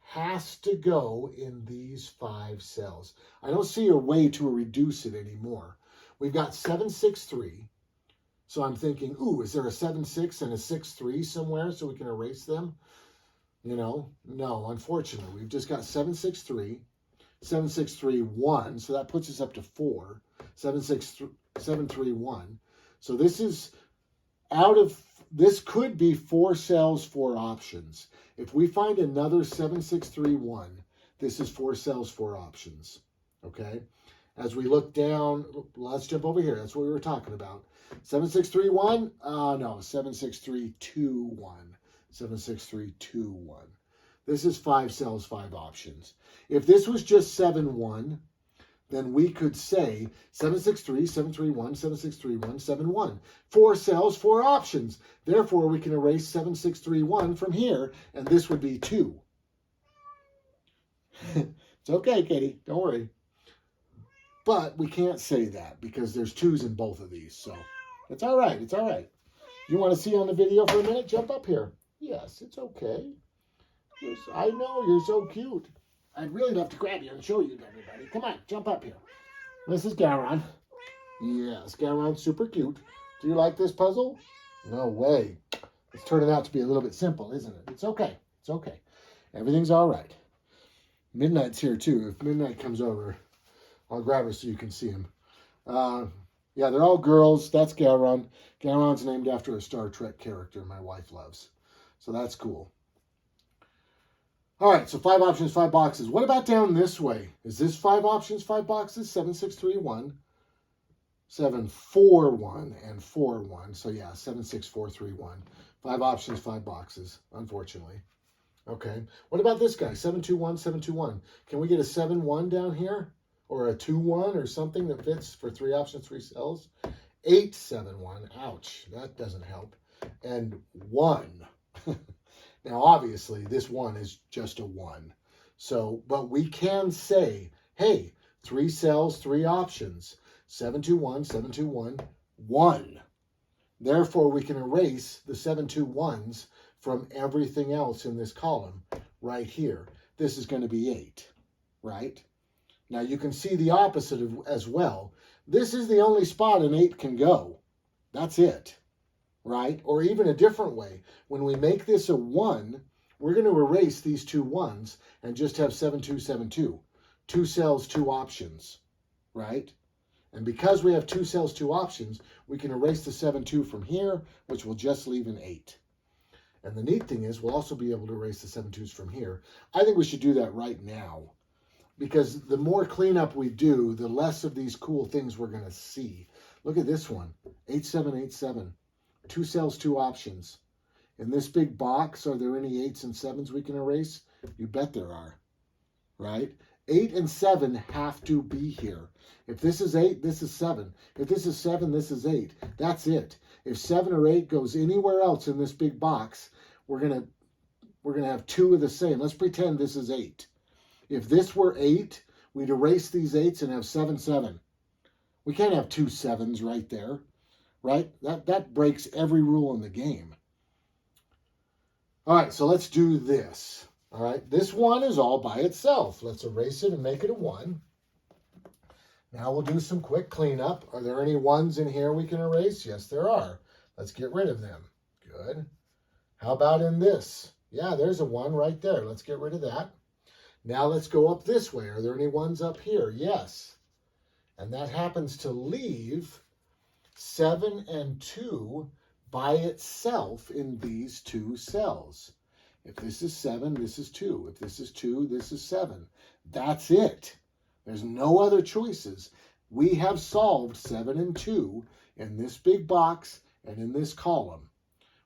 has to go in these 5 cells. I don't see a way to reduce it anymore. We've got 763. So I'm thinking, ooh, is there a 7-6 and a 6-3 somewhere so we can erase them? You know, no, unfortunately. We've just got 763, 7-6-3-1. So that puts us up to 4. 7-6-7-3-1. So this is this could be 4 cells, 4 options. If we find another 7-6-3-1, this is 4 cells, 4 options. Okay? As we look down, let's jump over here. That's what we were talking about. 7-6-3-1? No, 7-6-3-2-1. 7-6-3-2-1. This is 5 cells, 5 options. If this was just 7-1, then we could say 7-6-3, 7-3-1, 7-6-3-1, 7-1. 4 cells, 4 options. Therefore, we can erase 7-6-3-1 from here, and this would be 2. It's okay, Katie. Don't worry. But we can't say that because there's 2s in both of these. So it's all right. It's all right. You want to see on the video for a minute? Jump up here. Yes, it's okay. I know you're so cute. I'd really love to grab you and show you to everybody. Come on, jump up here. This is Garon. Yes, Garon's super cute. Do you like this puzzle? No way. It's turning out to be a little bit simple, isn't it? It's okay. It's okay. Everything's all right. Midnight's here, too. If Midnight comes over, I'll grab her so you can see him. Yeah, they're all girls. That's Garon. Garon's named after a Star Trek character my wife loves. So that's cool. All right, so 5 options, 5 boxes. What about down this way? Is this 5 options, 5 boxes? 7-6-3-1, 7-4-1, and 4-1. So yeah, 7-6-4-3-1. 5 options, 5 boxes, unfortunately. Okay, what about this guy? 7-2-1, 7-2-1. Can we get a 7-1 down here? Or a 2-1 or something that fits for 3 options, 3 cells? 8-7-1. Ouch, that doesn't help. And 1. Now, obviously, this 1 is just a 1. So, but we can say, hey, 3 cells, 3 options. 7-2-1, 7-2-1, 1. Therefore, we can erase the 7-2-1s from everything else in this column right here. This is going to be 8, right? Now, you can see the opposite as well. This is the only spot an 8 can go. That's it. Right? Or even a different way. When we make this a 1, we're going to erase these 2 1s and just have 7-2-7-2. 2 cells, 2 options. Right? And because we have 2 cells, 2 options, we can erase the 7-2 from here, which will just leave an 8. And the neat thing is we'll also be able to erase the 7-2s from here. I think we should do that right now. Because the more cleanup we do, the less of these cool things we're going to see. Look at this one. 8-7-8-7. 2 cells, 2 options. In this big box, are there any 8s and 7s we can erase? You bet there are, right? 8 and 7 have to be here. If this is 8, this is 7. If this is 7, this is 8. That's it. If 7 or 8 goes anywhere else in this big box, we're gonna have 2 of the same. Let's pretend this is 8. If this were 8, we'd erase these 8s and have 7, 7. We can't have 2 7s right there. Right? That breaks every rule in the game. All right, so let's do this. All right, this 1 is all by itself. Let's erase it and make it a 1. Now we'll do some quick cleanup. Are there any 1s in here we can erase? Yes, there are. Let's get rid of them. Good. How about in this? Yeah, there's a 1 right there. Let's get rid of that. Now let's go up this way. Are there any 1s up here? Yes. And that happens to leave 7 and 2 by itself in these 2 cells. If this is 7, this is 2. If this is 2, this is 7. That's it. There's no other choices. We have solved 7 and 2 in this big box and in this column.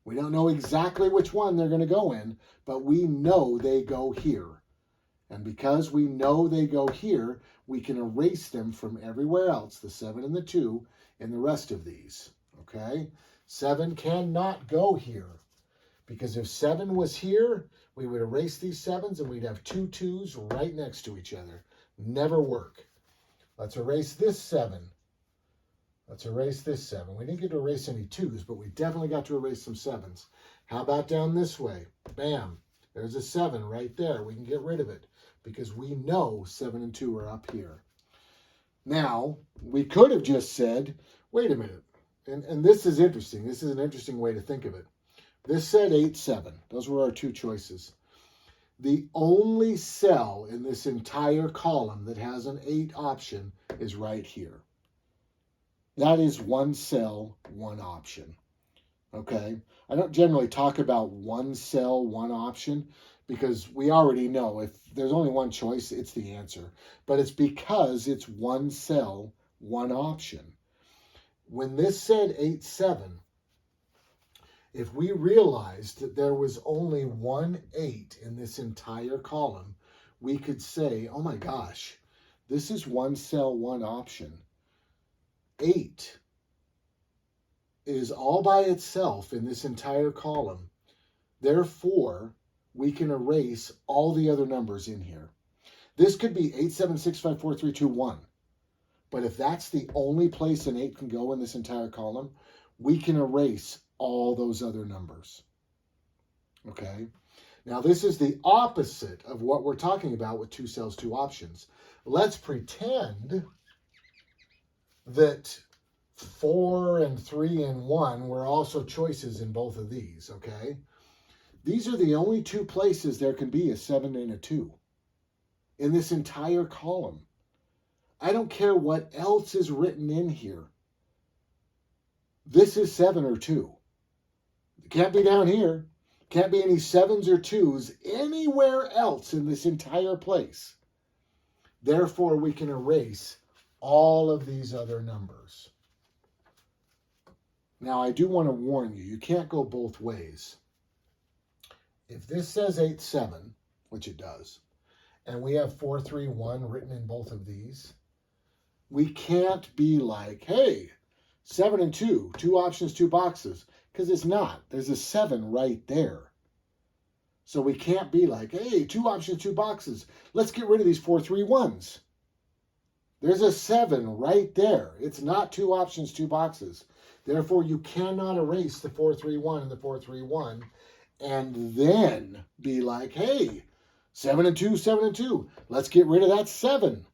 We don't know exactly which one they're going to go in, but we know they go here. And because we know they go here, we can erase them from everywhere else, the 7 and the 2, in the rest of these, okay? 7 cannot go here, because if 7 was here, we would erase these 7s and we'd have 2 2s right next to each other. Never work. Let's erase this 7. Let's erase this 7. We didn't get to erase any 2s, but we definitely got to erase some 7s. How about down this way? Bam. There's a 7 right there. We can get rid of it because we know 7 and 2 are up here. Now, we could have just said, wait a minute. And this is interesting. This is an interesting way to think of it. This said 8, 7. Those were our 2 choices. The only cell in this entire column that has an 8 option is right here. That is one cell, one option. Okay? I don't generally talk about one cell, one option, because we already know if there's only one choice, it's the answer. But it's because it's one cell, one option. When this said 8, 7, if we realized that there was only one 8 in this entire column, we could say, oh my gosh, this is one cell, one option. 8 is all by itself in this entire column. Therefore, we can erase all the other numbers in here. This could be 8, 7, 6, 5, 4, 3, 2, 1. But if that's the only place an 8 can go in this entire column, we can erase all those other numbers. Okay? Now, this is the opposite of what we're talking about with 2 cells, 2 options. Let's pretend that 4 and 3 and 1 were also choices in both of these, okay? These are the only 2 places there can be a 7 and a 2 in this entire column. I don't care what else is written in here. This is 7 or 2. It can't be down here. Can't be any 7s or 2s anywhere else in this entire place. Therefore, we can erase all of these other numbers. Now, I do want to warn you, you can't go both ways. If this says 8, 7, which it does, and we have 4, 3, 1 written in both of these, we can't be like, hey, 7 and 2, 2 options, 2 boxes, because it's not. There's a 7 right there. So we can't be like, hey, 2 options, 2 boxes. Let's get rid of these 4, 3, 1s. There's a 7 right there. It's not 2 options, 2 boxes. Therefore, you cannot erase the 4, 3, 1 and the 4, 3, 1 and then be like, hey, 7 and 2, 7 and 2. Let's get rid of that 7,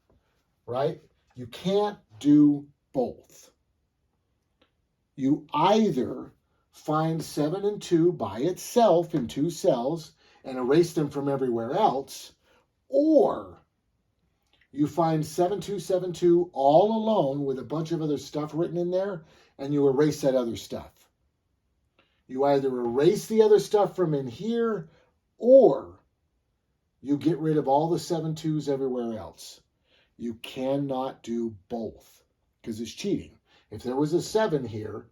right? You can't do both. You either find 7 and 2 by itself in 2 cells and erase them from everywhere else, or you find 7, 2, 7, 2 all alone with a bunch of other stuff written in there, and you erase that other stuff. You either erase the other stuff from in here, or you get rid of all the 7 2s everywhere else. You cannot do both, because it's cheating. If there was a 7 here,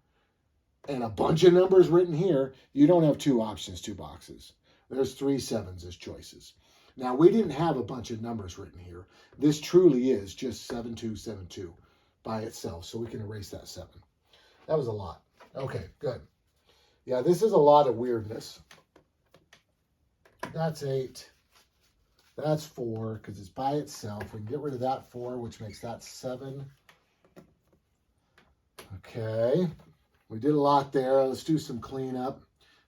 and a bunch of numbers written here, you don't have 2 options, 2 boxes. There's 3 7s as choices. Now, we didn't have a bunch of numbers written here. This truly is just 7 2 7 2 by itself, so we can erase that 7. That was a lot. Okay, good. Yeah, this is a lot of weirdness. That's 8. That's 4, because it's by itself. We can get rid of that 4, which makes that 7. Okay. We did a lot there. Let's do some cleanup.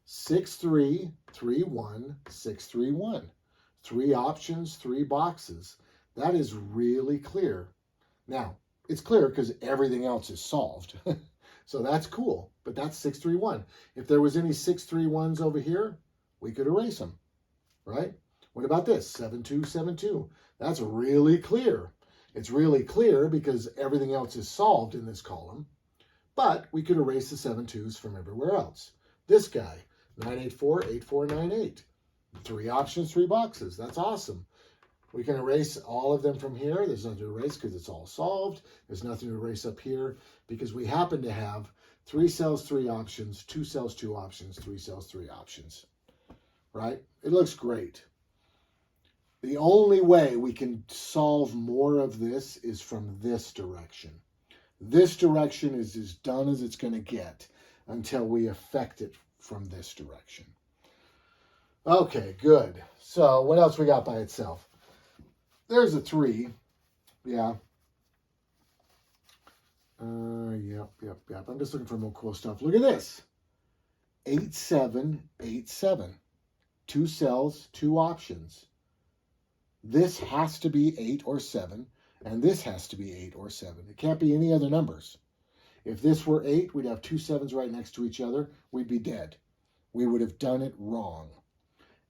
6, 3, 3, 1, 6, 3, 1. 3 options, 3 boxes. That is really clear. Now, it's clear because everything else is solved. So that's cool, but that's 6, 3, 1. If there was any 6, 3, 1s over here, we could erase them, right? What about this? 7, 2, 7, 2. That's really clear. It's really clear because everything else is solved in this column, but we could erase the 7 2s from everywhere else. This guy, 9, 8, 4, 8, 4, 9, 8. 3 options, 3 boxes. That's awesome. We can erase all of them from here. There's nothing to erase because it's all solved. There's nothing to erase up here because we happen to have 3 cells, 3 options, 2 cells, 2 options, 3 cells, 3 options, right? It looks great. The only way we can solve more of this is from this direction. This direction is as done as it's going to get until we affect it from this direction. Okay, good. So what else we got by itself? There's a 3. Yeah. Yep. I'm just looking for more cool stuff. Look at this. 8787. 2 cells, 2 options. This has to be 8 or 7, and this has to be 8 or 7. It can't be any other numbers. If this were 8, we'd have 2 7s right next to each other. We'd be dead. We would have done it wrong.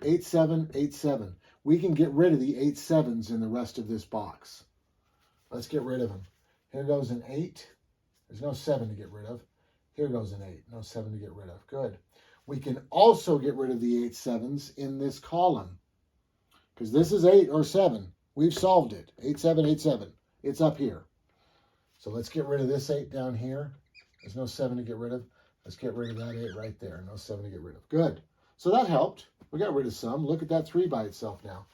8787. We can get rid of the 8 7s in the rest of this box. Let's get rid of them. Here goes an 8. There's no 7 to get rid of. Here goes an 8. No 7 to get rid of. Good. We can also get rid of the 8 7s in this column. Because this is 8 or 7. We've solved it. 8787. It's up here. So let's get rid of this 8 down here. There's no 7 to get rid of. Let's get rid of that 8 right there. No 7 to get rid of. Good. So that helped. We got rid of some. Look at that 3 by itself now.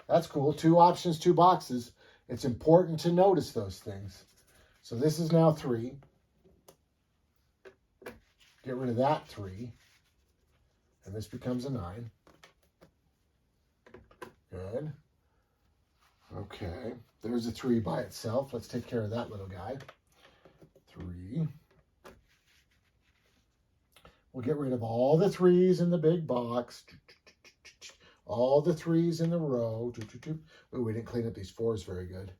That's cool. 2 options, 2 boxes. It's important to notice those things. So this is now 3. Get rid of that 3. And this becomes a 9. Good. Okay. There's a 3 by itself. Let's take care of that little guy. 3. We'll get rid of all the 3s in the big box. All the 3s in the row. Oh, we didn't clean up these 4s very good.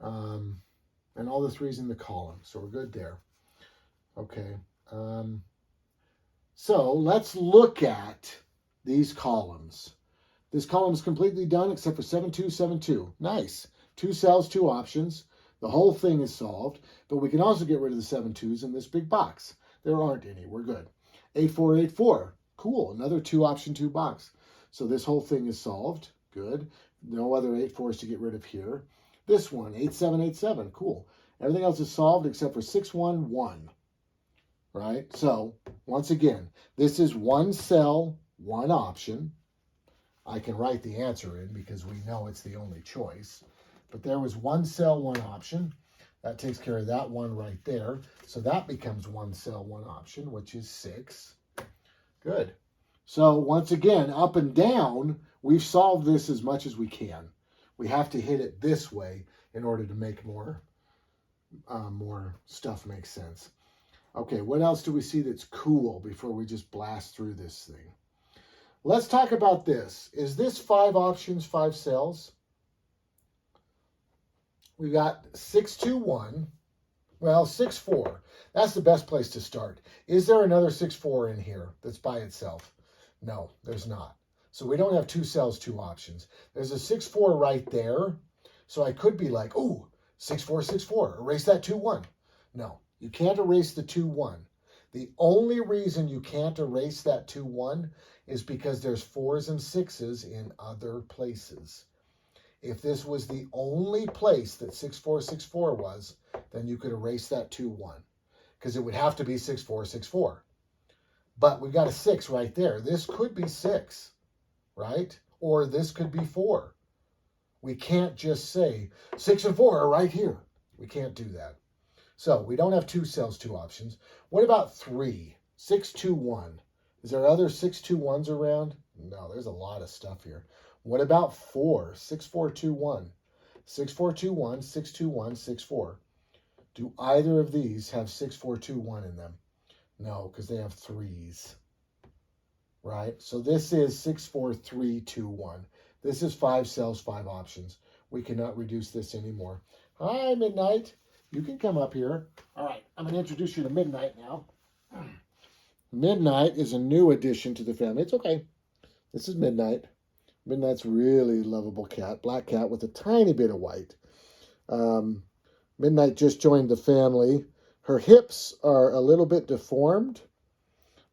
And all the 3s in the column. So we're good there. Okay. So let's look at these columns. This column is completely done except for 7272. Nice. 2 cells, 2 options. The whole thing is solved. But we can also get rid of the 7 2s in this big box. There aren't any. We're good. 8484. Cool. Another 2 option, 2 box. So this whole thing is solved. Good. No other 8 4s to get rid of here. This one, 8787. Cool. Everything else is solved except for 611. Right? So, once again, this is 1 cell, 1 option. I can write the answer in because we know it's the only choice. But there was 1 cell, 1 option. That takes care of that one right there. So that becomes 1 cell, 1 option, which is 6. Good. So once again, up and down, we've solved this as much as we can. We have to hit it this way in order to make more stuff make sense. Okay, what else do we see that's cool before we just blast through this thing? Let's talk about this. Is this 5 options, 5 cells? We've got 621. Well, 64. That's the best place to start. Is there another 64 in here that's by itself? No, there's not. So we don't have 2 cells, 2 options. There's a 64 right there. So I could be like, oh, 6464. Erase that 21. No, you can't erase the 21. The only reason you can't erase that 21 is because there's 4s and 6s in other places. If this was the only place that 6464 was, then you could erase that 21 because it would have to be 6464. But we've got a 6 right there. This could be 6, right? Or this could be 4. We can't just say 6 and 4 are right here. We can't do that. So we don't have 2 cells, 2 options. What about 3? 621. Is there other 621s around? No, there's a lot of stuff here. What about 4? 6421. 6421, 621, 64. Do either of these have 6421 in them? No, because they have 3s. Right? So this is 64321. This is 5 cells, 5 options. We cannot reduce this anymore. Hi, Midnight. You can come up here. All right, I'm going to introduce you to Midnight now. Midnight is a new addition to the family. It's okay. This is Midnight. Midnight's really lovable cat, black cat with a tiny bit of white. Midnight just joined the family. Her hips are a little bit deformed,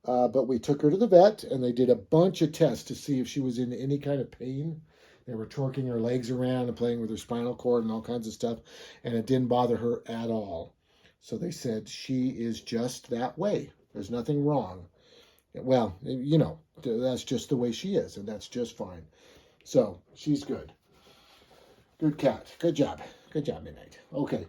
but we took her to the vet, and they did a bunch of tests to see if she was in any kind of pain. They were torquing her legs around and playing with her spinal cord and all kinds of stuff, and it didn't bother her at all. So they said she is just that way. There's nothing wrong. Well, you know, that's just the way she is, and that's just fine. So she's good. Good cat. Good job. Good job, Midnight. Okay.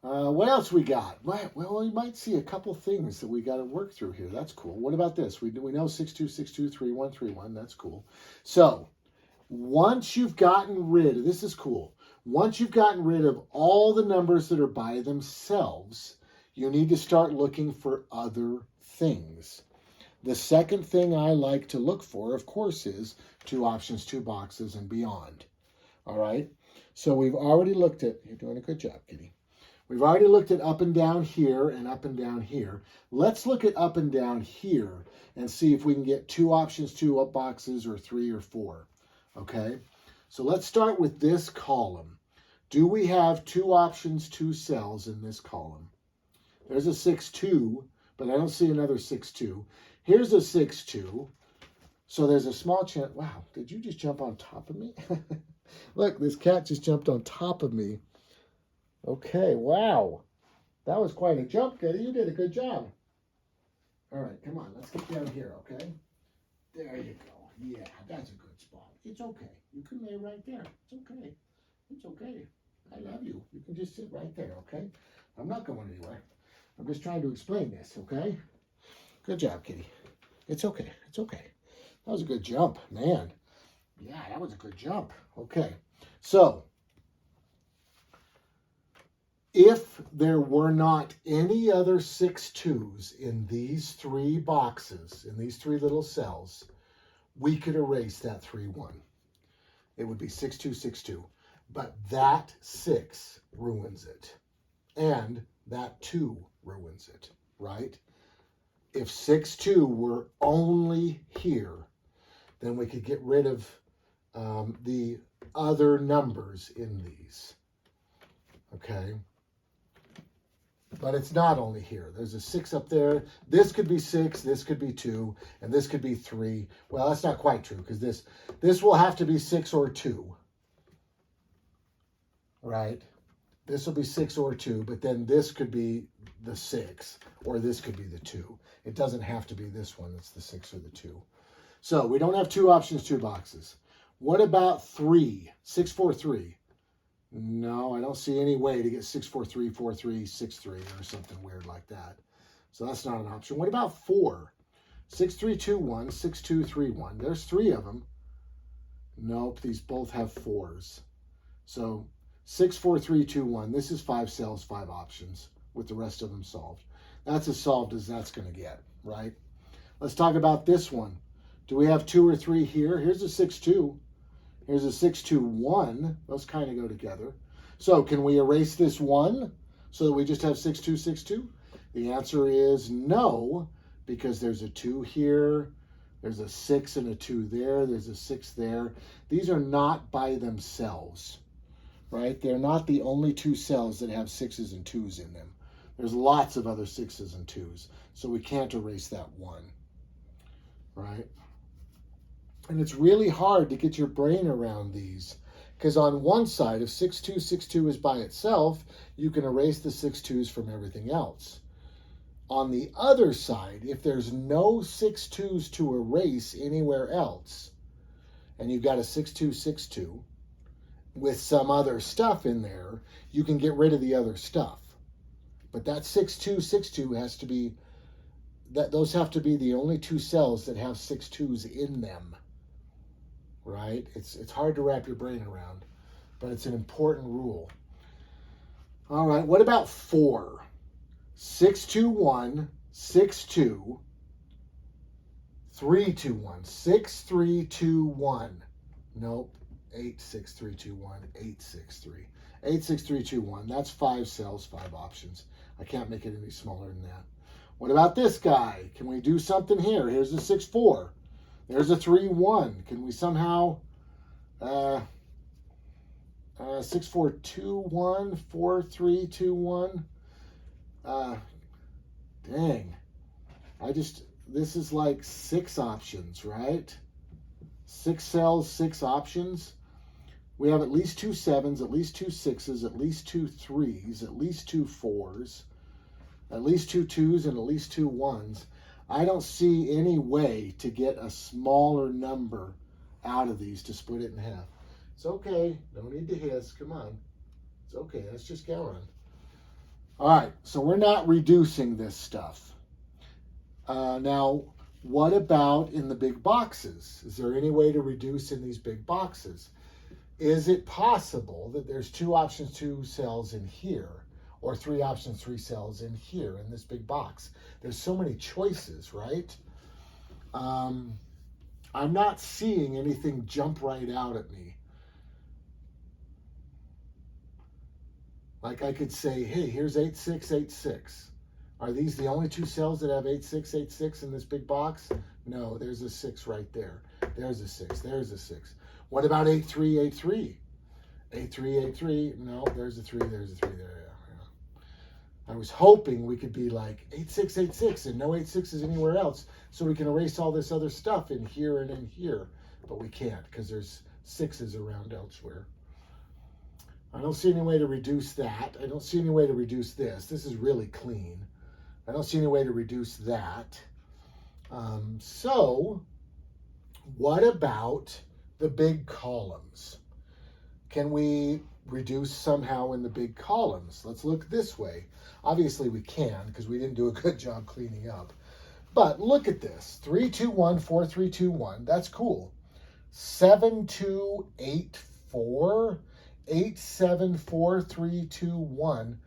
What else we got? Well, we might see a couple things that we got to work through here. That's cool. What about this? We know 6262 3131. That's cool. So once you've gotten rid of, this is cool. Once you've gotten rid of all the numbers that are by themselves, you need to start looking for other things. The second thing I like to look for, of course, is 2 options, 2 boxes, and beyond. All right? So we've already looked at, you're doing a good job, Kitty. We've already looked at up and down here and up and down here. Let's look at up and down here and see if we can get 2 options, 2 up boxes, or 3 or 4. Okay? So let's start with this column. Do we have 2 options, 2 cells in this column? There's a 6-2, but I don't see another 6-2. Here's a 6-2. So there's a small chance. Wow, did you just jump on top of me? Look, this cat just jumped on top of me. Okay, wow. That was quite a jump, Kitty. You did a good job. All right, come on. Let's get down here, okay? There you go. Yeah, that's a good spot. It's okay. You can lay right there. It's okay. It's okay. I love you. You can just sit right there, okay? I'm not going anywhere. I'm just trying to explain this, okay? Good job, Kitty. It's okay. It's okay. That was a good jump, man. Yeah, that was a good jump. Okay, so if there were not any other 6-2s in these 3 boxes, in these 3 little cells, we could erase that 3-1. It would be 6-2, 6-2. But that 6 ruins it. And that 2 ruins it, right? If 6-2 were only here, then we could get rid of the other numbers in these. Okay? But it's not only here. There's a 6 up there. This could be 6, this could be 2, and this could be 3. Well, that's not quite true, because this will have to be 6 or 2. Right? This will be 6 or 2, but then this could be the 6, or this could be the 2. It doesn't have to be this one that's the 6 or the 2. So we don't have 2 options, 2 boxes. What about 3? 6, 4, 3. No, I don't see any way to get 6, 4, 3, 4, 3, 6, 3, or something weird like that. So that's not an option. What about 4? 6, 3, 2, 1, 6, 2, 3, 1. There's 3 of them. Nope, these both have 4s. So 6, 4, 3, 2, 1. This is 5 cells, 5 options, with the rest of them solved. That's as solved as that's going to get, right? Let's talk about this one. Do we have 2 or 3 here? Here's a 6-2. Here's a 6-2-1. Those kind of go together. So can we erase this 1 so that we just have 6-2, 6-2? The answer is no, because there's a 2 here. There's a 6 and a 2 there. There's a 6 there. These are not by themselves, right? They're not the only 2 cells that have 6s and 2s in them. There's lots of other 6s and 2s, so we can't erase that 1, right? And it's really hard to get your brain around these, because on one side, if 6-2, 6-2 is by itself, you can erase the 6-2s from everything else. On the other side, if there's no 6-2s to erase anywhere else, and you've got a 6-2, 6-2 with some other stuff in there, you can get rid of the other stuff. But that 6-2, 6-2 has to be, those have to be the only 2 cells that have 6-2s in them. Right? It's hard to wrap your brain around, but it's an important rule. All right, what about 4? 6-2-1, 6-2, 3-2-1, 6-3-2-1. Nope, 8-6-3-2-1, 8-6-3. 8-6-3-2-1, that's 5 cells, 5 options. I can't make it any smaller than that. What about this guy? Can we do something here? Here's a 6-4. There's a 3-1. Can we somehow 6-4-2-1, 4-3-2-1? Dang. This is like 6 options, right? 6 cells, 6 options. We have at least 2 7s, at least 2 6s, at least 2 3s, at least 2 4s, at least 2 2s, and at least 2 1s. I don't see any way to get a smaller number out of these to split it in half. It's okay. No need to hiss. Come on. It's okay. Let's just go on. All right. So we're not reducing this stuff. Now, what about in the big boxes? Is there any way to reduce in these big boxes? is it possible that there's 2 options, 2 cells in here, or 3 options, 3 cells in here in this big box? There's so many choices, right? I'm not seeing anything jump right out at me. Like I could say, hey, here's 8686. Are these the only 2 cells that have 8686 in this big box? No, there's a 6 right there. There's a 6. There's a 6. What about 8383? 8383. No, there's a 3. There's a 3 there. I was hoping we could be like 8686 and no 86s anywhere else, so we can erase all this other stuff in here and in here. But we can't because there's 6s around elsewhere. I don't see any way to reduce that. I don't see any way to reduce this. This is really clean. I don't see any way to reduce that. So what about the big columns? Can we reduce somehow in the big columns? Let's look this way. Obviously we can because we didn't do a good job cleaning up. But look at this. 3, 2, 1, 4, 3, 2, 1. That's cool. 7, 2, 8, 4. 8, 7, 4, 3, 2, 1.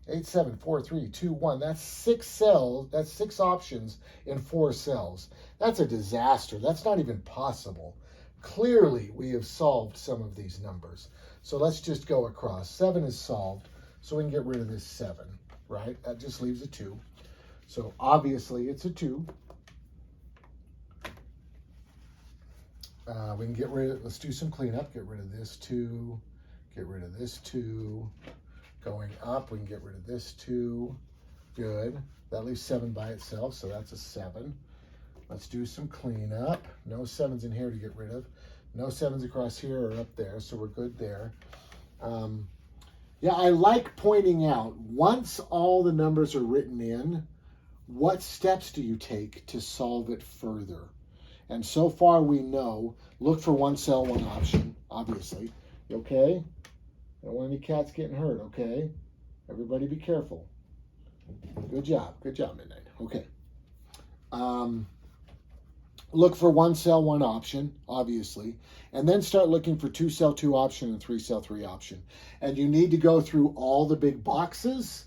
8, 7, 4, 3, 2, 1. That's 6 cells. That's 6 options in 4 cells. That's a disaster. That's not even possible. Clearly, we have solved some of these numbers. So let's just go across. 7 is solved, so we can get rid of this 7, right? That just leaves a 2. So obviously, it's a 2. We can get rid of, let's do some cleanup. Get rid of this 2. Get rid of this 2. Going up, we can get rid of this 2. Good. That leaves 7 by itself, so that's a 7. Let's do some cleanup. No 7s in here to get rid of. No 7s across here or up there, so we're good there. Yeah, I like pointing out, once all the numbers are written in, what steps do you take to solve it further? And so far we know, look for 1 cell, 1 option, obviously. Okay? Don't want any cats getting hurt, okay? Everybody be careful. Good job. Good job, Midnight. Okay. Look for 1 cell, 1 option, obviously. And then start looking for 2 cell, 2 option and 3 cell, 3 option. And you need to go through all the big boxes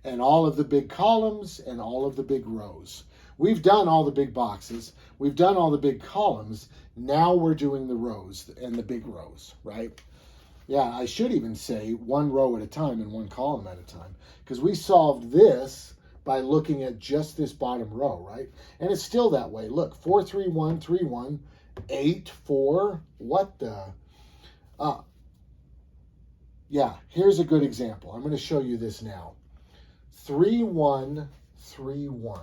and all of the big columns and all of the big rows. We've done all the big boxes. We've done all the big columns. Now we're doing the rows and the big rows, right? Yeah, I should even say 1 row at a time and 1 column at a time, because we solved this by looking at just this bottom row, right? And it's still that way. Look, 4, 3, 1, 3, 1, 8, 4. What the? Yeah, here's a good example. I'm going to show you this now. 3, 1, 3, 1.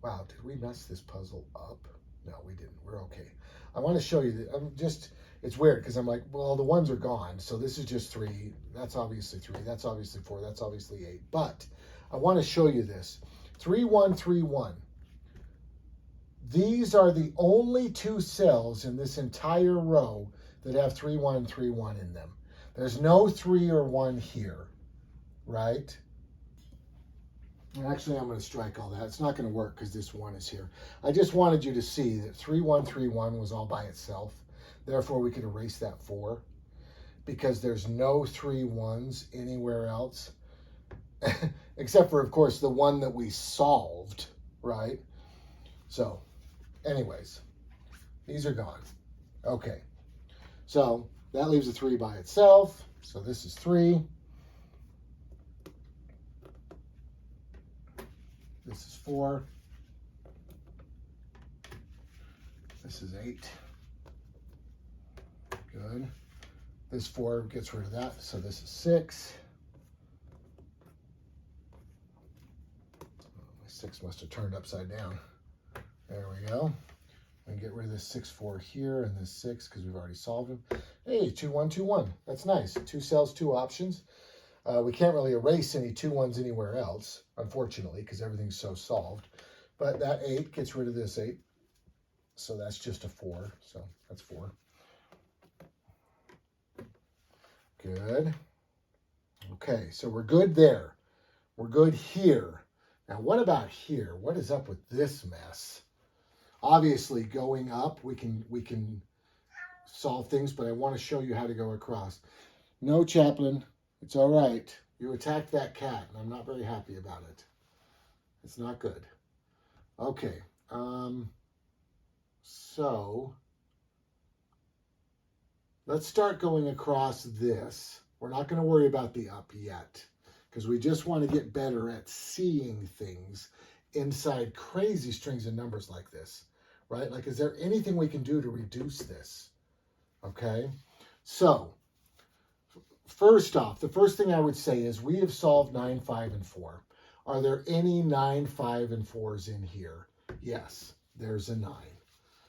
Wow, did we mess this puzzle up? No, we didn't. We're okay. I want to show you that. It's weird because I'm like, well, the 1s are gone. So this is just 3. That's obviously 3. That's obviously 4. That's obviously 8. But I want to show you this. 3, 1, 3, 1. These are the only 2 cells in this entire row that have 3, 1, 3, 1 in them. There's no 3 or 1 here, right? Actually, I'm going to strike all that. It's not going to work because this 1 is here. I just wanted you to see that 3, 1, 3, 1 was all by itself. Therefore, we could erase that 4 because there's no 3 1s anywhere else, except for, of course, the one that we solved, right? So, anyways, these are gone. Okay, so that leaves a 3 by itself. So this is 3. This is 4. This is 8. Good. This 4 gets rid of that, so this is 6. Oh, my 6 must have turned upside down. There we go. And get rid of this 6, 4 here and this 6 because we've already solved them. Hey, 2, 1, 2, 1. That's nice. 2 cells, 2 options. We can't really erase any 2 1s anywhere else, unfortunately, because everything's so solved. But that 8 gets rid of this 8. So that's just a 4. So that's 4. Good. Okay, so we're good there. We're good here. Now, what about here? What is up with this mess? Obviously, going up, we can solve things, but I want to show you how to go across. No, Chaplain, it's all right. You attacked that cat, and I'm not very happy about it. It's not good. Okay, so let's start going across this. We're not going to worry about the up yet, because we just want to get better at seeing things inside crazy strings of numbers like this, right? Like, is there anything we can do to reduce this? Okay, so first off, the first thing I would say is we have solved 9, 5, and 4. Are there any 9, 5, and 4s in here? Yes, there's a 9.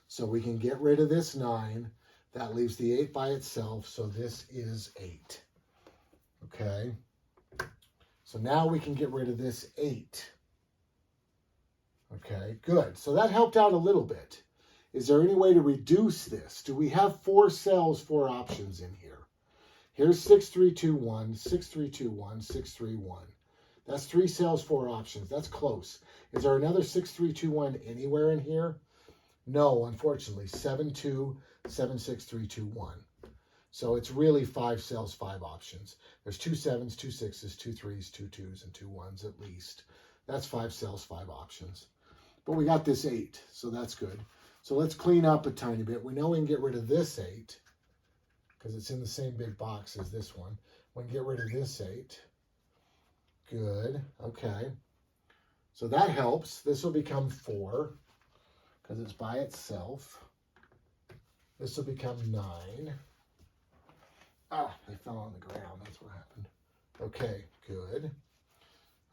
So we can get rid of this 9. That leaves the 8 by itself, so this is 8. Okay, so now we can get rid of this 8. Okay, good. So that helped out a little bit. Is there any way to reduce this? Do we have 4 cells, 4 options in here? Here's 6, 3, 2, 1, 6, 3, 2, 1, 6, 3, 1. That's 3 cells, 4 options. That's close. Is there another 6, 3, 2, 1 anywhere in here? No, unfortunately. 7, 2, 7, 6, 3, 2, 1. So it's really 5 cells, 5 options. There's 2 7s, 2 6s, 2 3s, 2 2s, and 2 1s at least. That's 5 cells, 5 options. But we got this 8, so that's good. So let's clean up a tiny bit. We know we can get rid of this 8 because it's in the same big box as this one. We can get rid of this 8. Good. Okay. So that helps. This will become 4 because it's by itself. This will become 9. Ah, they fell on the ground. That's what happened. Okay, good.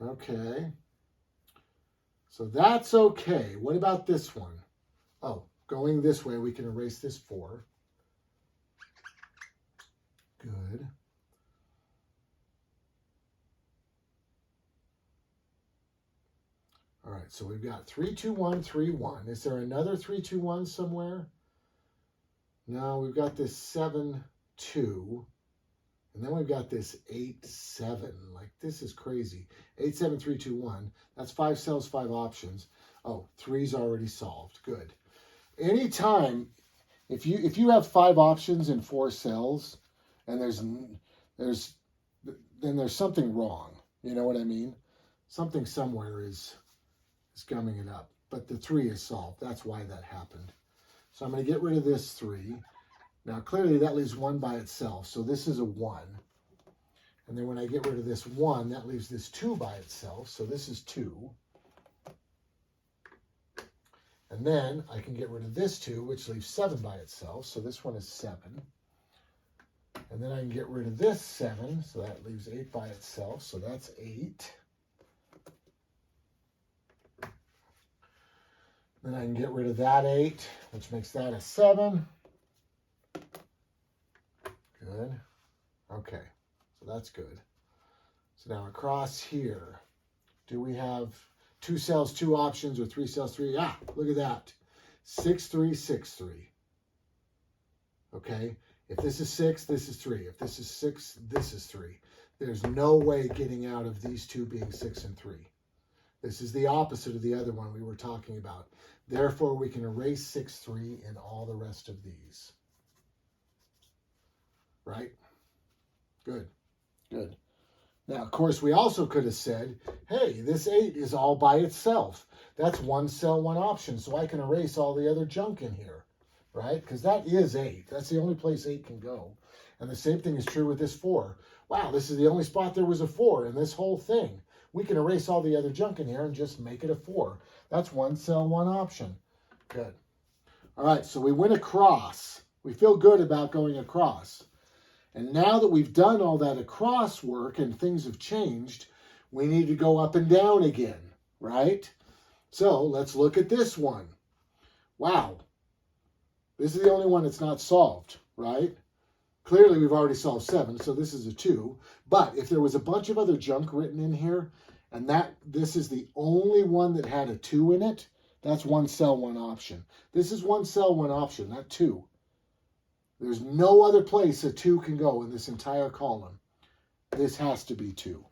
Okay. So that's okay. What about this one? Oh, going this way, we can erase this 4. Good. All right, so we've got 3, 2, 1, 3, 1. Is there another 3, 2, 1 somewhere? No, we've got this 7, 2. And then we've got this 8, 7. Like, this is crazy. 8, 7, 3, 2, 1. That's 5 cells, 5 options. Oh, 3's already solved. Good. Anytime, if you have 5 options and 4 cells, and there's something wrong. You know what I mean? Something somewhere is gumming it up. But the 3 is solved. That's why that happened. So I'm going to get rid of this 3. Now, clearly, that leaves 1 by itself. So this is a 1. And then when I get rid of this 1, that leaves this 2 by itself. So this is 2. And then I can get rid of this 2, which leaves 7 by itself. So this one is 7. And then I can get rid of this 7. So that leaves 8 by itself. So that's 8. Then I can get rid of that 8, which makes that a 7. Good. Okay, so that's good. So now across here, do we have 2 cells, 2 options, or 3 cells, 3? Ah, look at that. 6, 3, 6, 3. Okay, if this is 6, this is 3. If this is 6, this is 3. There's no way getting out of these 2 being 6 and 3. This is the opposite of the other one we were talking about. Therefore, we can erase 6, 3 in all the rest of these. Right? Good. Good. Now, of course, we also could have said, hey, this 8 is all by itself. That's 1 cell, 1 option, so I can erase all the other junk in here, right? Because that is 8. That's the only place 8 can go. And the same thing is true with this 4. Wow, this is the only spot there was a 4 in this whole thing. We can erase all the other junk in here and just make it a 4. That's 1 cell, 1 option. Good. All right, so we went across. We feel good about going across. And now that we've done all that across work and things have changed, we need to go up and down again, right? So let's look at this one. Wow. This is the only one that's not solved, right? Clearly, we've already solved 7, so this is a 2. But if there was a bunch of other junk written in here, and this is the only one that had a 2 in it, that's 1 cell, 1 option. This is 1 cell, 1 option, not 2. There's no other place a 2 can go in this entire column. This has to be 2.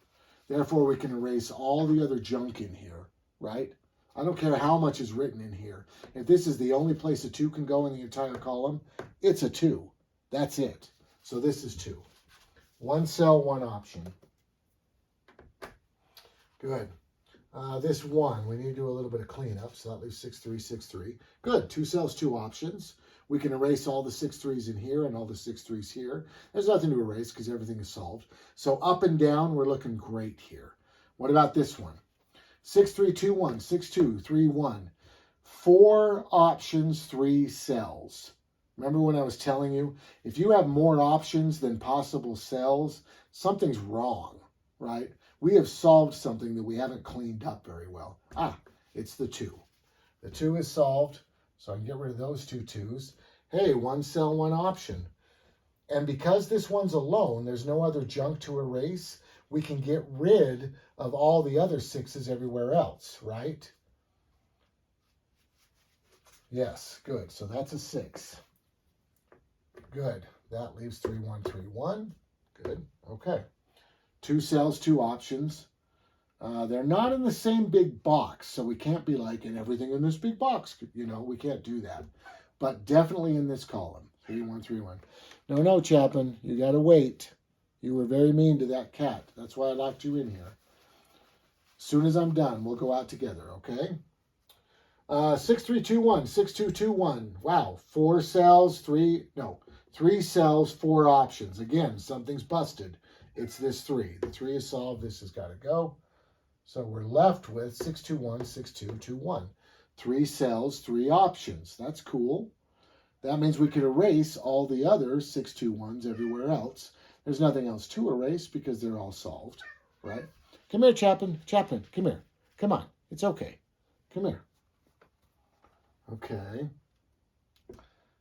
Therefore, we can erase all the other junk in here, right? I don't care how much is written in here. If this is the only place a 2 can go in the entire column, it's a 2. That's it. So this is 2. One cell, one option. Good. This 1, we need to do a little bit of cleanup, so that leaves 6, 3, 6, 3. Good. 2 cells, 2 options. We can erase all the 6 3s in here and all the 6 3s here. There's nothing to erase because everything is solved. So up and down, we're looking great here. What about this one? 6, 3, 2, 1, 6, 2, 3, 1. 4 options, 3 cells. Remember when I was telling you, if you have more options than possible cells, something's wrong, right? We have solved something that we haven't cleaned up very well. It's the 2. The 2 is solved, so I can get rid of those 2 2s. Hey, 1 cell, 1 option. And because this one's alone, there's no other junk to erase, we can get rid of all the other 6s everywhere else, right? Yes, good. So that's a 6. Good. That leaves 3, 1, 3, 1. Good. Okay. 2 cells, 2 options. They're not in the same big box, so we can't be like, in everything in this big box. You know, we can't do that. But definitely in this column. 3, 1, 3, 1. No, Chapman. You got to wait. You were very mean to that cat. That's why I locked you in here. As soon as I'm done, we'll go out together, okay? 6, 3, 2, 1. 6, 2, 2, 1. Wow. 4 cells, 3 cells, 4 options. Again, something's busted. It's this 3. The 3 is solved. This has got to go. So we're left with 6, 2, 1, 6, 2, 2, 1. 3 cells, 3 options. That's cool. That means we could erase all the other 6, 2, 1s everywhere else. There's nothing else to erase because they're all solved, right? Come here, Chapman. Chapman, come here. Come on. It's okay. Come here. Okay.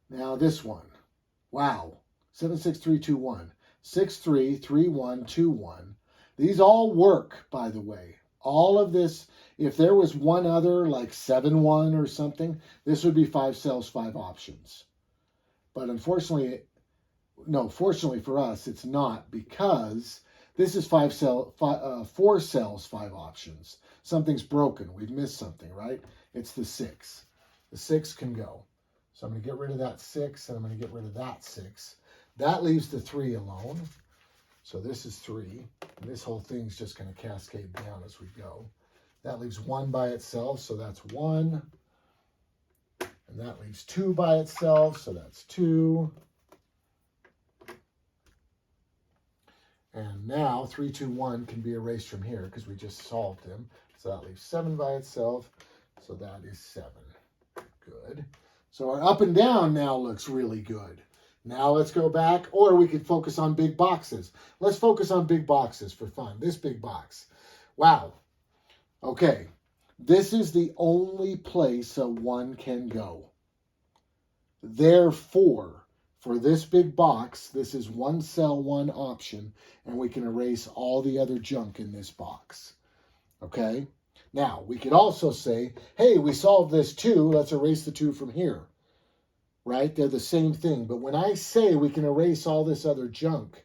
Now this one. Wow. 7, 6, 3, 2, 1. 6, 3, 3, 1, 2, 1. These all work, by the way. All of this, if there was one other, like 7, 1 or something, this would be 5 cells, 5 options. But unfortunately, fortunately for us, it's not, because this is 4 cells, 5 options. Something's broken. We've missed something, right? It's the 6. The 6 can go. So I'm going to get rid of that 6, and I'm going to get rid of that 6. That leaves the 3 alone. So this is 3. And this whole thing's just going to cascade down as we go. That leaves 1 by itself, so that's 1. And that leaves 2 by itself, so that's 2. And now 3, 2, 1 can be erased from here because we just solved them. So that leaves 7 by itself, so that is 7. Good. So our up and down now looks really good. Now let's go back, or we could focus on big boxes. Let's focus on big boxes for fun. This big box. Wow. Okay. This is the only place a 1 can go. Therefore, for this big box, this is 1 cell, 1 option, and we can erase all the other junk in this box. Okay? Now, we could also say, hey, we solved this 2, let's erase the 2 from here. Right? They're the same thing. But when I say we can erase all this other junk,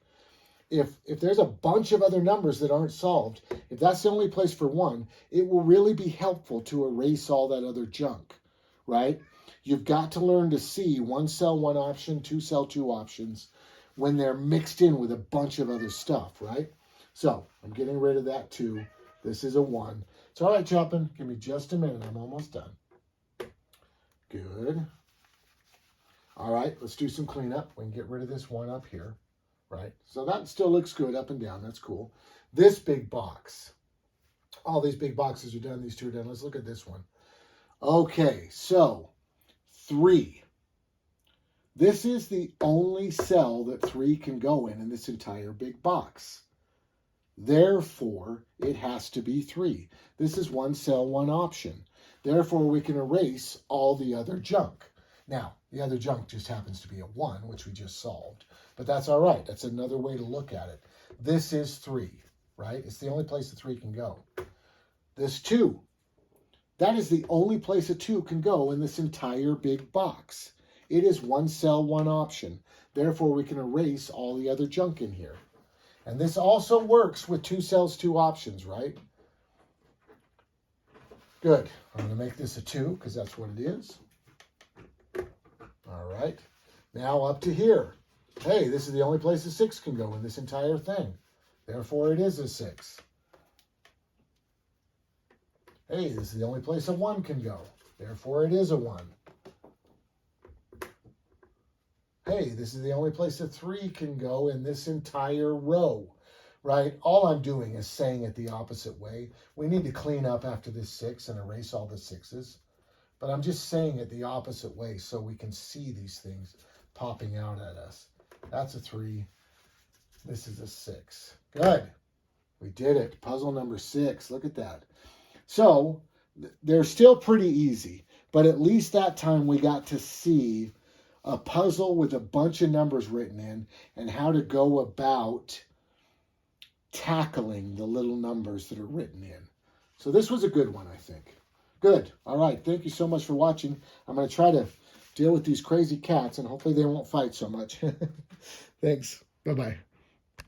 if there's a bunch of other numbers that aren't solved, if that's the only place for 1, it will really be helpful to erase all that other junk, right? You've got to learn to see 1 cell, 1 option, 2 cell, 2 options when they're mixed in with a bunch of other stuff, right? So I'm getting rid of that 2. This is a 1. It's all right, Chapman. Give me just a minute. I'm almost done. Good. All right, let's do some cleanup. We can get rid of this 1 up here, right? So that still looks good up and down. That's cool. This big box. All these big boxes are done. These 2 are done. Let's look at this one. Okay, so 3. This is the only cell that 3 can go in this entire big box. Therefore, it has to be 3. This is 1 cell, 1 option. Therefore, we can erase all the other junk. Now, the other junk just happens to be a 1, which we just solved. But that's all right. That's another way to look at it. This is 3, right? It's the only place the 3 can go. This 2. That is the only place a 2 can go in this entire big box. It is 1 cell, 1 option. Therefore, we can erase all the other junk in here. And this also works with 2 cells, 2 options, right? Good. I'm going to make this a 2 because that's what it is. All right. Now up to here. Hey, this is the only place a 6 can go in this entire thing. Therefore, it is a 6. Hey, this is the only place a 1 can go. Therefore, it is a 1. Hey, this is the only place a 3 can go in this entire row, right? All I'm doing is saying it the opposite way. We need to clean up after this 6 and erase all the 6s. But I'm just saying it the opposite way so we can see these things popping out at us. That's a 3. This is a 6. Good. We did it. Puzzle number 6. Look at that. So they're still pretty easy, but at least that time we got to see a puzzle with a bunch of numbers written in and how to go about tackling the little numbers that are written in. So this was a good one, I think. Good. All right. Thank you so much for watching. I'm going to try to deal with these crazy cats, and hopefully they won't fight so much. Thanks. Bye-bye.